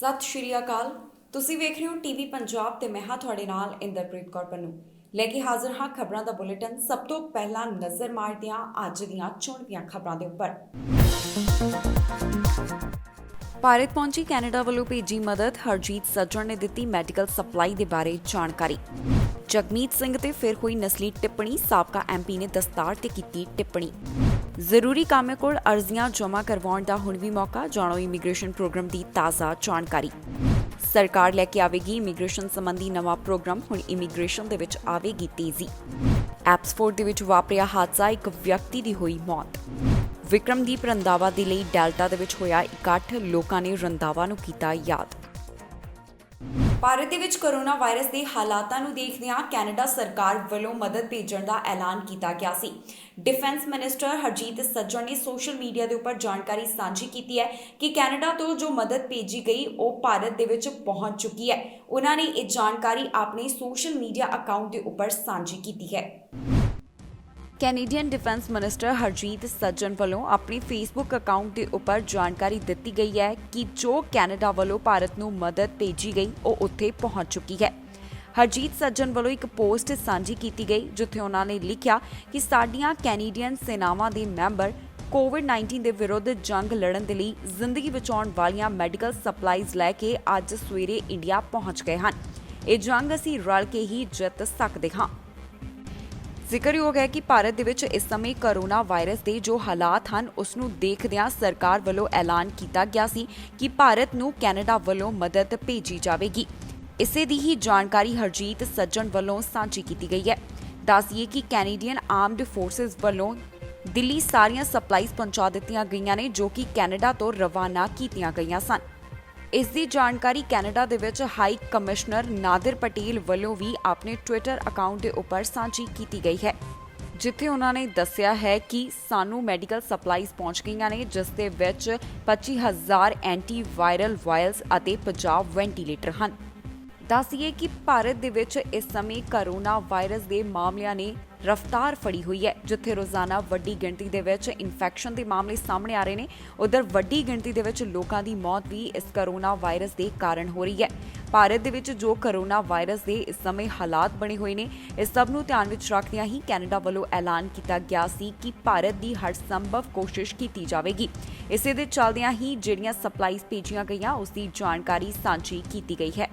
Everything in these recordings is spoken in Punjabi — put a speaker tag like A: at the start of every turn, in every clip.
A: ਸਤਿ ਸ਼੍ਰੀ ਅਕਾਲ। ਤੁਸੀਂ ਵੇਖ ਰਹੇ ਹੋ ਟੀਵੀ ਪੰਜਾਬ ਤੇ ਮੈਂ ਹਾਂ ਤੁਹਾਡੇ ਨਾਲ ਇੰਦਰਪ੍ਰੀਤ ਕੌਰ ਪੰਨੂ। ਲੈ ਕੇ ਹਾਜ਼ਰ ਹਾਂ ਖਬਰਾਂ ਦਾ ਬੁਲੇਟਿਨ। ਸਭ ਤੋਂ ਪਹਿਲਾਂ ਨਜ਼ਰ ਮਾਰਦੇ ਹਾਂ ਅੱਜ ਦੀਆਂ ਚੁਣਵੀਆਂ ਖਬਰਾਂ ਦੇ ਉੱਪਰ। ਭਾਰਤ ਪਹੁੰਚੀ ਕੈਨੇਡਾ ਵੱਲੋਂ ਭੇਜੀ ਮਦਦ। ਹਰਜੀਤ ਸੱਜਣ ਨੇ ਦਿੱਤੀ ਮੈਡੀਕਲ ਸਪਲਾਈ ਦੇ ਬਾਰੇ ਜਾਣਕਾਰੀ। ਜਗਮੀਤ ਸਿੰਘ ਤੇ ਫਿਰ ਹੋਈ ਨਸਲੀ ਟਿੱਪਣੀ। ਸਾਬਕਾ ਐਮਪੀ ਨੇ ਦਸਤਾਰ ਤੇ ਕੀਤੀ ਟਿੱਪਣੀ। ਜ਼ਰੂਰੀ ਕਾਮੇ ਕੋਲ ਅਰਜ਼ੀਆਂ ਜਮ੍ਹਾਂ ਕਰਵਾਉਣ ਦਾ ਹੁਣ ਵੀ ਮੌਕਾ। ਜਾਣੋ ਇਮੀਗ੍ਰੇਸ਼ਨ ਪ੍ਰੋਗਰਾਮ ਦੀ ਤਾਜ਼ਾ ਜਾਣਕਾਰੀ। ਸਰਕਾਰ ਲੈ ਕੇ ਆਵੇਗੀ ਇਮੀਗ੍ਰੇਸ਼ਨ ਸੰਬੰਧੀ ਨਵਾਂ ਪ੍ਰੋਗਰਾਮ। ਹੁਣ ਇਮੀਗ੍ਰੇਸ਼ਨ ਦੇ ਵਿੱਚ ਆਵੇਗੀ ਤੇਜ਼ੀ। ਐਪਸਫੋਰਡ ਦੇ ਵਿੱਚ ਵਾਪਰਿਆ ਹਾਦਸਾ, ਇੱਕ ਵਿਅਕਤੀ ਦੀ ਹੋਈ ਮੌਤ। ਵਿਕਰਮਦੀਪ ਰੰਧਾਵਾ ਦੇ ਲਈ ਡੈਲਟਾ ਦੇ ਵਿੱਚ ਹੋਇਆ ਇਕੱਠ। ਲੋਕਾਂ ਨੇ ਰੰਧਾਵਾ ਨੂੰ ਕੀਤਾ ਯਾਦ। ਭਾਰਤ ਦੇ ਵਿੱਚ ਕੋਰੋਨਾ ਵਾਇਰਸ ਦੇ ਹਾਲਾਤਾਂ ਨੂੰ ਦੇਖਦਿਆਂ ਕੈਨੇਡਾ ਸਰਕਾਰ ਵੱਲੋਂ ਮਦਦ ਭੇਜਣ ਦਾ ਐਲਾਨ ਕੀਤਾ ਗਿਆ ਸੀ। ਡਿਫੈਂਸ ਮਿਨਿਸਟਰ ਹਰਜੀਤ ਸੱਜਣ ਨੇ ਸੋਸ਼ਲ ਮੀਡੀਆ ਦੇ ਉੱਪਰ ਜਾਣਕਾਰੀ ਸਾਂਝੀ ਕੀਤੀ ਹੈ ਕਿ ਕੈਨੇਡਾ ਤੋਂ ਜੋ ਮਦਦ ਭੇਜੀ ਗਈ ਉਹ ਭਾਰਤ ਦੇ ਵਿੱਚ ਪਹੁੰਚ ਚੁੱਕੀ ਹੈ। ਉਹਨਾਂ ਨੇ ਇਹ ਜਾਣਕਾਰੀ ਆਪਣੇ ਸੋਸ਼ਲ ਮੀਡੀਆ ਅਕਾਊਂਟ ਦੇ ਉੱਪਰ ਸਾਂਝੀ ਕੀਤੀ ਹੈ। ਕੈਨੇਡੀਅਨ ਡਿਫੈਂਸ ਮਿਨਿਸਟਰ ਹਰਜੀਤ ਸੱਜਣ ਵੱਲੋਂ ਆਪਣੇ ਫੇਸਬੁੱਕ ਅਕਾਊਂਟ ਦੇ ਉੱਪਰ ਜਾਣਕਾਰੀ ਦਿੱਤੀ ਗਈ ਹੈ ਕਿ ਜੋ ਕੈਨੇਡਾ ਵੱਲੋਂ ਭਾਰਤ ਨੂੰ ਮਦਦ ਭੇਜੀ ਗਈ ਉਹ ਉੱਥੇ ਪਹੁੰਚ ਚੁੱਕੀ ਹੈ। ਹਰਜੀਤ ਸੱਜਣ ਵੱਲੋਂ ਇੱਕ ਪੋਸਟ ਸਾਂਝੀ ਕੀਤੀ ਗਈ ਜਿੱਥੇ ਉਹਨਾਂ ਨੇ ਲਿਖਿਆ ਕਿ ਸਾਡੀਆਂ ਕੈਨੇਡੀਅਨ ਸੈਨਾਵਾਂ ਦੇ ਮੈਂਬਰ ਕੋਵਿਡ-19 ਦੇ ਵਿਰੁੱਧ ਜੰਗ ਲੜਨ ਦੇ ਲਈ ਜ਼ਿੰਦਗੀ ਬਚਾਉਣ ਵਾਲੀਆਂ ਮੈਡੀਕਲ ਸਪਲਾਈਜ਼ ਲੈ ਕੇ ਅੱਜ ਸਵੇਰੇ ਇੰਡੀਆ ਪਹੁੰਚ ਗਏ ਹਨ। ਇਹ ਜੰਗ ਅਸੀਂ ਰਲ ਕੇ ਹੀ ਜਿੱਤ ਸਕਦੇ ਹਾਂ। ਜ਼ਿਕਰਯੋਗ ਹੈ ਕਿ ਭਾਰਤ ਦੇ ਵਿੱਚ ਇਸ ਸਮੇਂ ਕੋਰੋਨਾ ਵਾਇਰਸ ਦੇ ਜੋ ਹਾਲਾਤ ਹਨ ਉਸ ਨੂੰ ਦੇਖਦਿਆਂ ਸਰਕਾਰ ਵੱਲੋਂ ਐਲਾਨ ਕੀਤਾ ਗਿਆ ਸੀ ਕਿ ਭਾਰਤ ਨੂੰ ਕੈਨੇਡਾ ਵੱਲੋਂ ਮਦਦ ਭੇਜੀ ਜਾਵੇਗੀ। ਇਸੇ ਦੀ ਹੀ ਜਾਣਕਾਰੀ ਹਰਜੀਤ ਸੱਜਣ ਵੱਲੋਂ ਸਾਂਝੀ ਕੀਤੀ ਗਈ ਹੈ। ਦੱਸੀਏ ਕਿ ਕੈਨੇਡੀਅਨ ਆਰਮਡ ਫੋਰਸਿਸ ਵੱਲੋਂ ਦਿੱਲੀ ਸਾਰੀਆਂ ਸਪਲਾਈਜ਼ ਪਹੁੰਚਾ ਦਿੱਤੀਆਂ ਗਈਆਂ ਨੇ ਜੋ ਕਿ ਕੈਨੇਡਾ ਤੋਂ ਰਵਾਨਾ ਕੀਤੀਆਂ ਗਈਆਂ ਸਨ। ਇਸ ਦੀ ਜਾਣਕਾਰੀ ਕੈਨੇਡਾ ਦੇ ਵਿੱਚ ਹਾਈ ਕਮਿਸ਼ਨਰ ਨਾਦਰ ਪਟੇਲ ਵੱਲੋਂ ਵੀ ਆਪਣੇ ਟਵਿੱਟਰ ਅਕਾਊਂਟ ਦੇ ਉੱਪਰ ਸਾਂਝੀ ਕੀਤੀ ਗਈ ਹੈ, ਜਿੱਥੇ ਉਹਨਾਂ ਨੇ ਦੱਸਿਆ ਹੈ ਕਿ ਸਾਨੂੰ ਮੈਡੀਕਲ ਸਪਲਾਈਜ਼ ਪਹੁੰਚ ਗਈਆਂ ਨੇ ਜਿਸ ਦੇ ਵਿੱਚ 25,000 ਐਂਟੀ ਵਾਇਰਲ ਵਾਇਲਸ ਅਤੇ 50 ਵੈਂਟੀਲੇਟਰ ਹਨ। ਦੱਸੀਏ ਕਿ ਭਾਰਤ ਦੇ ਵਿੱਚ ਇਸ ਸਮੇਂ ਕੋਰੋਨਾ ਵਾਇਰਸ ਦੇ ਮਾਮਲਿਆਂ ਨੇ ਰਫ਼ਤਾਰ ਫੜੀ ਹੋਈ ਹੈ, ਜਿੱਥੇ ਰੋਜ਼ਾਨਾ ਵੱਡੀ ਗਿਣਤੀ ਦੇ ਵਿੱਚ ਇਨਫੈਕਸ਼ਨ ਦੇ ਮਾਮਲੇ ਸਾਹਮਣੇ ਆ ਰਹੇ ਨੇ। ਉਧਰ ਵੱਡੀ ਗਿਣਤੀ ਦੇ ਵਿੱਚ ਲੋਕਾਂ ਦੀ ਮੌਤ ਵੀ ਇਸ ਕੋਰੋਨਾ ਵਾਇਰਸ ਦੇ ਕਾਰਨ ਹੋ ਰਹੀ ਹੈ। ਭਾਰਤ ਦੇ ਵਿੱਚ ਜੋ ਕੋਰੋਨਾ ਵਾਇਰਸ ਦੇ ਇਸ ਸਮੇਂ ਹਾਲਾਤ ਬਣੇ ਹੋਏ ਨੇ, ਇਸ ਸਭ ਨੂੰ ਧਿਆਨ ਵਿੱਚ ਰੱਖਦਿਆਂ ਹੀ ਕੈਨੇਡਾ ਵੱਲੋਂ ਐਲਾਨ ਕੀਤਾ ਗਿਆ ਸੀ ਕਿ ਭਾਰਤ ਦੀ ਹਰ ਸੰਭਵ ਕੋਸ਼ਿਸ਼ ਕੀਤੀ ਜਾਵੇਗੀ। ਇਸੇ ਦੇ ਚੱਲਦਿਆਂ ਹੀ ਜਿਹੜੀਆਂ ਸਪਲਾਈਜ਼ ਭੇਜੀਆਂ ਗਈਆਂ ਉਸ ਦੀ ਜਾਣਕਾਰੀ ਸਾਂਝੀ ਕੀਤੀ ਗਈ ਹੈ।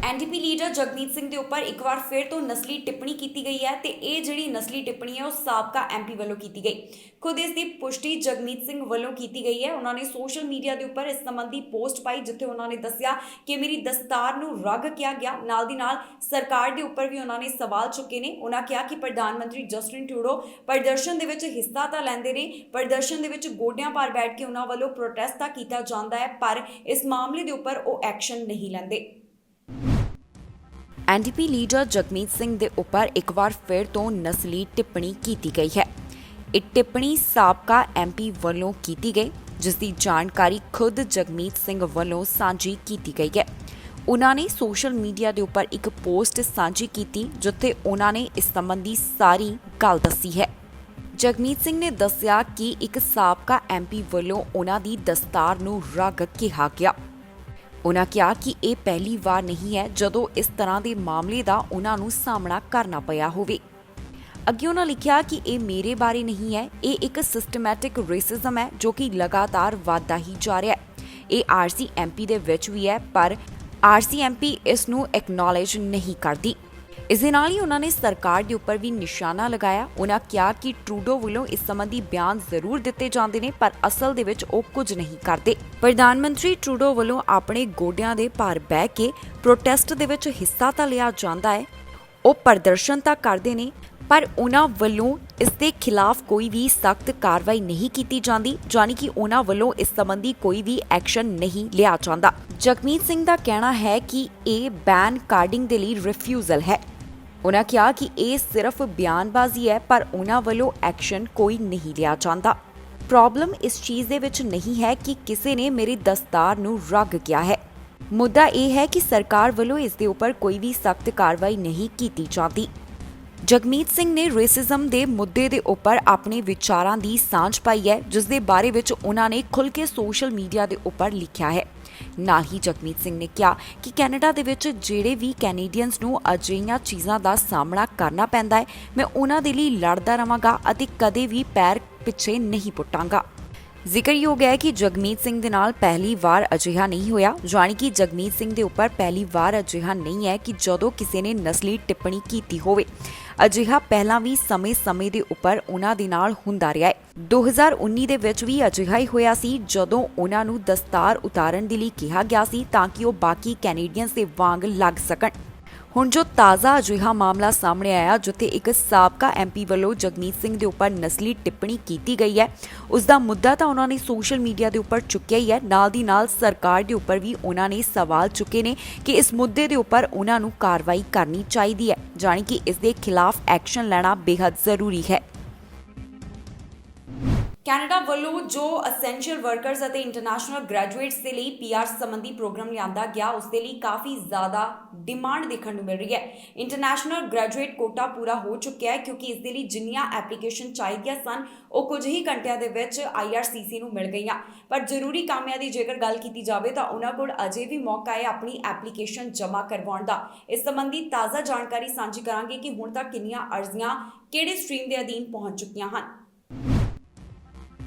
A: ਐਨਡੀਪੀ ਲੀਡਰ ਜਗਮੀਤ ਸਿੰਘ ਦੇ ਉੱਪਰ ਇੱਕ ਵਾਰ ਫਿਰ ਤੋਂ ਨਸਲੀ ਟਿੱਪਣੀ ਕੀਤੀ ਗਈ ਹੈ ਤੇ ਇਹ ਜਿਹੜੀ ਨਸਲੀ ਟਿੱਪਣੀ ਹੈ ਉਹ ਸਾਬਕਾ ਐਮਪੀ ਵੱਲੋਂ ਕੀਤੀ ਗਈ। ਖੁਦ ਇਸ ਦੀ ਪੁਸ਼ਟੀ ਜਗਮੀਤ ਸਿੰਘ ਵੱਲੋਂ ਕੀਤੀ ਗਈ ਹੈ। ਉਹਨਾਂ ਨੇ ਸੋਸ਼ਲ ਮੀਡੀਆ ਦੇ ਉੱਪਰ ਇਸ ਸੰਬੰਧੀ ਪੋਸਟ ਪਾਈ ਜਿੱਥੇ ਉਹਨਾਂ ਨੇ ਦੱਸਿਆ ਕਿ ਮੇਰੀ ਦਸਤਾਰ ਨੂੰ ਰੱਗ ਕਿਹਾ ਗਿਆ। ਨਾਲ ਦੀ ਨਾਲ ਸਰਕਾਰ ਦੇ ਉੱਪਰ ਵੀ ਉਹਨਾਂ ਨੇ ਸਵਾਲ ਚੁੱਕੇ ਨੇ। ਉਹਨਾਂ ਕਿਹਾ ਕਿ ਪ੍ਰਧਾਨ ਮੰਤਰੀ ਜਸਟਿਨ ਟਰੂਡੋ ਪ੍ਰਦਰਸ਼ਨ ਦੇ ਵਿੱਚ ਹਿੱਸਾ ਤਾਂ ਲੈਂਦੇ ਨੇ, ਪ੍ਰਦਰਸ਼ਨ ਦੇ ਵਿੱਚ ਗੋਡਿਆਂ ਭਾਰ ਬੈਠ ਕੇ ਉਹਨਾਂ ਵੱਲੋਂ ਪ੍ਰੋਟੈਸਟ ਤਾਂ ਕੀਤਾ ਜਾਂਦਾ ਹੈ, ਪਰ ਇਸ ਮਾਮਲੇ ਦੇ ਉੱਪਰ ਉਹ ਐਕਸ਼ਨ ਨਹੀਂ ਲੈਂਦੇ। ਐਨਡੀਪੀ ਲੀਡਰ ਜਗਮੀਤ ਸਿੰਘ ਦੇ ਉੱਪਰ ਇੱਕ ਵਾਰ ਫਿਰ ਤੋਂ ਨਸਲੀ ਟਿੱਪਣੀ ਕੀਤੀ ਗਈ ਹੈ। ਇਹ ਟਿੱਪਣੀ ਸਾਬਕਾ ਐਮਪੀ ਵੱਲੋਂ ਕੀਤੀ ਗਈ ਜਿਸ ਦੀ ਜਾਣਕਾਰੀ ਖੁਦ ਜਗਮੀਤ ਸਿੰਘ ਵੱਲੋਂ ਸਾਂਝੀ ਕੀਤੀ ਗਈ ਹੈ। ਉਹਨਾਂ ਨੇ ਸੋਸ਼ਲ ਮੀਡੀਆ ਦੇ ਉੱਪਰ ਇੱਕ ਪੋਸਟ ਸਾਂਝੀ ਕੀਤੀ ਜਿੱਥੇ ਉਹਨਾਂ ਨੇ ਇਸ ਸੰਬੰਧੀ ਸਾਰੀ ਗੱਲ ਦੱਸੀ ਹੈ। ਜਗਮੀਤ ਸਿੰਘ ਨੇ ਦੱਸਿਆ ਕਿ ਇੱਕ ਸਾਬਕਾ ਐਮਪੀ ਵੱਲੋਂ ਉਹਨਾਂ ਦੀ ਦਸਤਾਰ ਨੂੰ ਰੱਗ ਕਿਹਾ ਗਿਆ। ਉਹਨਾਂ ਕਿਹਾ ਕਿ ਇਹ ਪਹਿਲੀ ਵਾਰ ਨਹੀਂ ਹੈ ਜਦੋਂ ਇਸ ਤਰ੍ਹਾਂ ਦੇ ਮਾਮਲੇ ਦਾ ਉਹਨਾਂ ਨੂੰ ਸਾਹਮਣਾ ਕਰਨਾ ਪਿਆ ਹੋਵੇ। ਅੱਗੇ ਉਹਨਾਂ ਲਿਖਿਆ ਕਿ ਇਹ ਮੇਰੇ ਬਾਰੇ ਨਹੀਂ ਹੈ, ਇਹ ਇੱਕ ਸਿਸਟਮੈਟਿਕ ਰੇਸਿਜ਼ਮ ਹੈ ਜੋ ਕਿ ਲਗਾਤਾਰ ਵਧਦਾ ਹੀ ਜਾ ਰਿਹਾ ਹੈ। ਇਹ ਆਰਸੀਐਮਪੀ ਦੇ ਵਿੱਚ ਵੀ ਹੈ ਪਰ ਆਰਸੀਐਮਪੀ ਇਸ ਨੂੰ ਐਕਨੋਲੇਜ ਨਹੀਂ ਕਰਦੀ। ਇਸ ਦੇ ਨਾਲ ਹੀ ਉਹਨਾਂ ਨੇ ਸਰਕਾਰ ਦੇ ਉੱਪਰ ਵੀ ਨਿਸ਼ਾਨਾ ਲਗਾਇਆ। ਉਹਨਾਂ ਕਿਹਾ ਕਿ ਟਰੂਡੋ ਵੱਲੋਂ ਇਸ ਸੰਬੰਧੀ ਬਿਆਨ ਜ਼ਰੂਰ ਦਿੱਤੇ ਜਾਂਦੇ ਨੇ ਪਰ ਅਸਲ ਦੇ ਵਿੱਚ ਉਹ ਕੁਝ ਨਹੀਂ ਕਰਦੇ। ਪ੍ਰਧਾਨ ਮੰਤਰੀ ਟਰੂਡੋ ਵੱਲੋਂ ਆਪਣੇ ਗੋਡਿਆਂ ਦੇ ਭਾਰ ਬਹਿ ਕੇ ਪ੍ਰੋਟੈਸਟ ਦੇ ਵਿੱਚ ਹਿੱਸਾ ਤਾਂ ਲਿਆ ਜਾਂਦਾ ਹੈ, ਉਹ ਪ੍ਰਦਰਸ਼ਨ ਤਾਂ ਕਰਦੇ ਨੇ ਪਰ ਉਹਨਾਂ ਵੱਲੋਂ ਇਸ ਦੇ ਖਿਲਾਫ ਕੋਈ ਵੀ ਸਖਤ ਕਾਰਵਾਈ ਨਹੀਂ ਕੀਤੀ ਜਾਂਦੀ, ਯਾਨੀ ਕਿ ਉਹਨਾਂ ਵੱਲੋਂ ਇਸ ਸੰਬੰਧੀ ਕੋਈ ਵੀ ਐਕਸ਼ਨ ਨਹੀਂ ਲਿਆ ਜਾਂਦਾ। ਜਗਮੀਤ ਸਿੰਘ ਦਾ ਕਹਿਣਾ ਹੈ ਕਿ ਇਹ ਬੈਨ ਕਾਰਡਿੰਗ ਦੇ ਲਈ ਰਿਫਿਊਜ਼ਲ ਹੈ। ਉਹਨਾਂ ਕਿਹਾ ਕਿ ਇਹ ਸਿਰਫ ਬਿਆਨਬਾਜ਼ੀ ਹੈ ਪਰ ਉਹਨਾਂ ਵੱਲੋਂ ਐਕਸ਼ਨ ਕੋਈ ਨਹੀਂ ਲਿਆ ਜਾਂਦਾ। ਪ੍ਰੋਬਲਮ ਇਸ ਚੀਜ਼ ਦੇ ਵਿੱਚ ਨਹੀਂ ਹੈ ਕਿ ਕਿਸੇ ਨੇ ਮੇਰੀ ਦਸਤਾਰ ਨੂੰ ਰੱਗ ਕਿਹਾ ਹੈ। ਮੁੱਦਾ ਇਹ ਹੈ ਕਿ ਸਰਕਾਰ ਵੱਲੋਂ ਇਸ ਦੇ ਉੱਪਰ ਕੋਈ ਵੀ ਸਖਤ ਕਾਰਵਾਈ ਨਹੀਂ ਕੀਤੀ ਜਾਂਦੀ। ਜਗਮੀਤ ਸਿੰਘ ਨੇ ਰੇਸਿਜ਼ਮ ਦੇ ਮੁੱਦੇ ਦੇ ਉੱਪਰ ਆਪਣੇ ਵਿਚਾਰਾਂ ਦੀ ਸਾਂਝ ਪਾਈ ਹੈ, ਜਿਸ ਦੇ ਬਾਰੇ ਵਿੱਚ ਉਹਨਾਂ ਨੇ ਖੁੱਲ੍ਹ ਕੇ ਸੋਸ਼ਲ ਮੀਡੀਆ ਦੇ ਉੱਪਰ ਲਿਖਿਆ ਹੈ। ਨਾਲ ਹੀ ਜਗਮੀਤ ਸਿੰਘ ਨੇ ਕਿਹਾ ਕਿ ਕੈਨੇਡਾ ਦੇ ਵਿੱਚ ਜਿਹੜੇ ਵੀ ਕੈਨੇਡੀਅਨਸ ਨੂੰ ਅਜਿਹੀਆਂ ਚੀਜ਼ਾਂ ਦਾ ਸਾਹਮਣਾ ਕਰਨਾ ਪੈਂਦਾ ਹੈ, ਮੈਂ ਉਹਨਾਂ ਦੇ ਲਈ ਲੜਦਾ ਰਵਾਂਗਾ ਅਤੇ ਕਦੇ ਵੀ ਪੈਰ ਪਿੱਛੇ ਨਹੀਂ ਪੁੱਟਾਂਗਾ। ਜ਼ਿਕਰਯੋਗ ਹੈ ਕਿ ਜਗਮੀਤ ਸਿੰਘ ਦੇ ਨਾਲ ਪਹਿਲੀ ਵਾਰ ਅਜਿਹਾ ਨਹੀਂ ਹੋਇਆ, ਜਾਣੀ ਕਿ ਜਗਮੀਤ ਸਿੰਘ ਦੇ ਉੱਪਰ ਪਹਿਲੀ ਵਾਰ ਅਜਿਹਾ ਨਹੀਂ ਹੈ ਕਿ ਜਦੋਂ ਕਿਸੇ ਨੇ ਨਸਲੀ ਟਿੱਪਣੀ ਕੀਤੀ ਹੋਵੇ। ਅਜਿਹਾ ਪਹਿਲਾਂ ਵੀ ਸਮੇਂ-ਸਮੇਂ ਦੇ ਉੱਪਰ ਉਹਨਾਂ ਦੇ ਨਾਲ ਹੁੰਦਾ ਰਿਹਾ ਹੈ। 2019 ਦੇ ਵਿੱਚ ਵੀ ਅਜਿਹਾ ਹੀ ਹੋਇਆ ਸੀ, ਜਦੋਂ ਉਹਨਾਂ ਨੂੰ ਦਸਤਾਰ ਉਤਾਰਨ ਦੇ ਲਈ ਕਿਹਾ ਗਿਆ ਸੀ ਤਾਂ ਕਿ ਉਹ ਬਾਕੀ ਕੈਨੇਡੀਅਨਸ ਦੇ ਵਾਂਗ ਲੱਗ ਸਕਣ। ਹੁਣ ਜੋ ਤਾਜ਼ਾ ਅਜਿਹਾ ਮਾਮਲਾ ਸਾਹਮਣੇ ਆਇਆ, ਜਿੱਥੇ ਇੱਕ ਸਾਬਕਾ ਐਮਪੀ ਵੱਲੋਂ ਜਗਮੀਤ ਸਿੰਘ ਦੇ ਉੱਪਰ ਨਸਲੀ ਟਿੱਪਣੀ ਕੀਤੀ ਗਈ ਹੈ, ਉਸ ਦਾ ਮੁੱਦਾ ਤਾਂ ਉਹਨਾਂ ਨੇ ਸੋਸ਼ਲ ਮੀਡੀਆ ਦੇ ਉੱਪਰ ਚੁੱਕਿਆ ਹੀ ਹੈ, ਨਾਲ ਦੀ ਨਾਲ ਸਰਕਾਰ ਦੇ ਉੱਪਰ ਵੀ ਉਹਨਾਂ ਨੇ ਸਵਾਲ ਚੁੱਕੇ ਨੇ ਕਿ ਇਸ ਮੁੱਦੇ ਦੇ ਉੱਪਰ ਉਹਨਾਂ ਨੂੰ ਕਾਰਵਾਈ ਕਰਨੀ ਚਾਹੀਦੀ ਹੈ, ਜਾਣੀ ਕਿ ਇਸ ਦੇ ਖਿਲਾਫ ਐਕਸ਼ਨ ਲੈਣਾ ਬੇहद ਜ਼ਰੂਰੀ ਹੈ। ਕੈਨੇਡਾ ਵੱਲੋਂ ਜੋ ਅਸੈਂਸ਼ੀਅਲ ਵਰਕਰਸ ਅਤੇ ਇੰਟਰਨੈਸ਼ਨਲ ਗ੍ਰੈਜੂਏਟਸ ਦੇ ਲਈ ਪੀਆਰ ਸੰਬੰਧੀ ਪ੍ਰੋਗਰਾਮ ਲਿਆਂਦਾ ਗਿਆ, ਉਸ ਦੇ ਲਈ ਕਾਫੀ ਜ਼ਿਆਦਾ ਡਿਮਾਂਡ ਦੇਖਣ ਨੂੰ ਮਿਲ ਰਹੀ ਹੈ। ਇੰਟਰਨੈਸ਼ਨਲ ਗ੍ਰੈਜੂਏਟ ਕੋਟਾ ਪੂਰਾ ਹੋ ਚੁੱਕਿਆ ਹੈ, ਕਿਉਂਕਿ ਇਸ ਦੇ ਲਈ ਜਿੰਨੀਆਂ ਐਪਲੀਕੇਸ਼ਨ ਚਾਹੀਦੀਆਂ ਸਨ ਉਹ ਕੁਝ ਹੀ ਘੰਟਿਆਂ ਦੇ ਵਿੱਚ IRCC ਨੂੰ ਮਿਲ ਗਈਆਂ। ਪਰ ਜ਼ਰੂਰੀ ਕਾਮਿਆਂ ਦੀ ਜੇਕਰ ਗੱਲ ਕੀਤੀ ਜਾਵੇ ਤਾਂ ਉਹਨਾਂ ਕੋਲ ਅਜੇ ਵੀ ਮੌਕਾ ਹੈ ਆਪਣੀ ਐਪਲੀਕੇਸ਼ਨ ਜਮ੍ਹਾਂ ਕਰਵਾਉਣ ਦਾ। ਇਸ ਸੰਬੰਧੀ ਤਾਜ਼ਾ ਜਾਣਕਾਰੀ ਸਾਂਝੀ ਕਰਾਂਗੇ ਕਿ ਹੁਣ ਤੱਕ ਕਿੰਨੀਆਂ ਅਰਜ਼ੀਆਂ ਕਿਹੜੇ ਸਟਰੀਮ ਦੇ ਅਧੀਨ ਪਹੁੰਚ ਚੁੱਕੀਆਂ ਹਨ।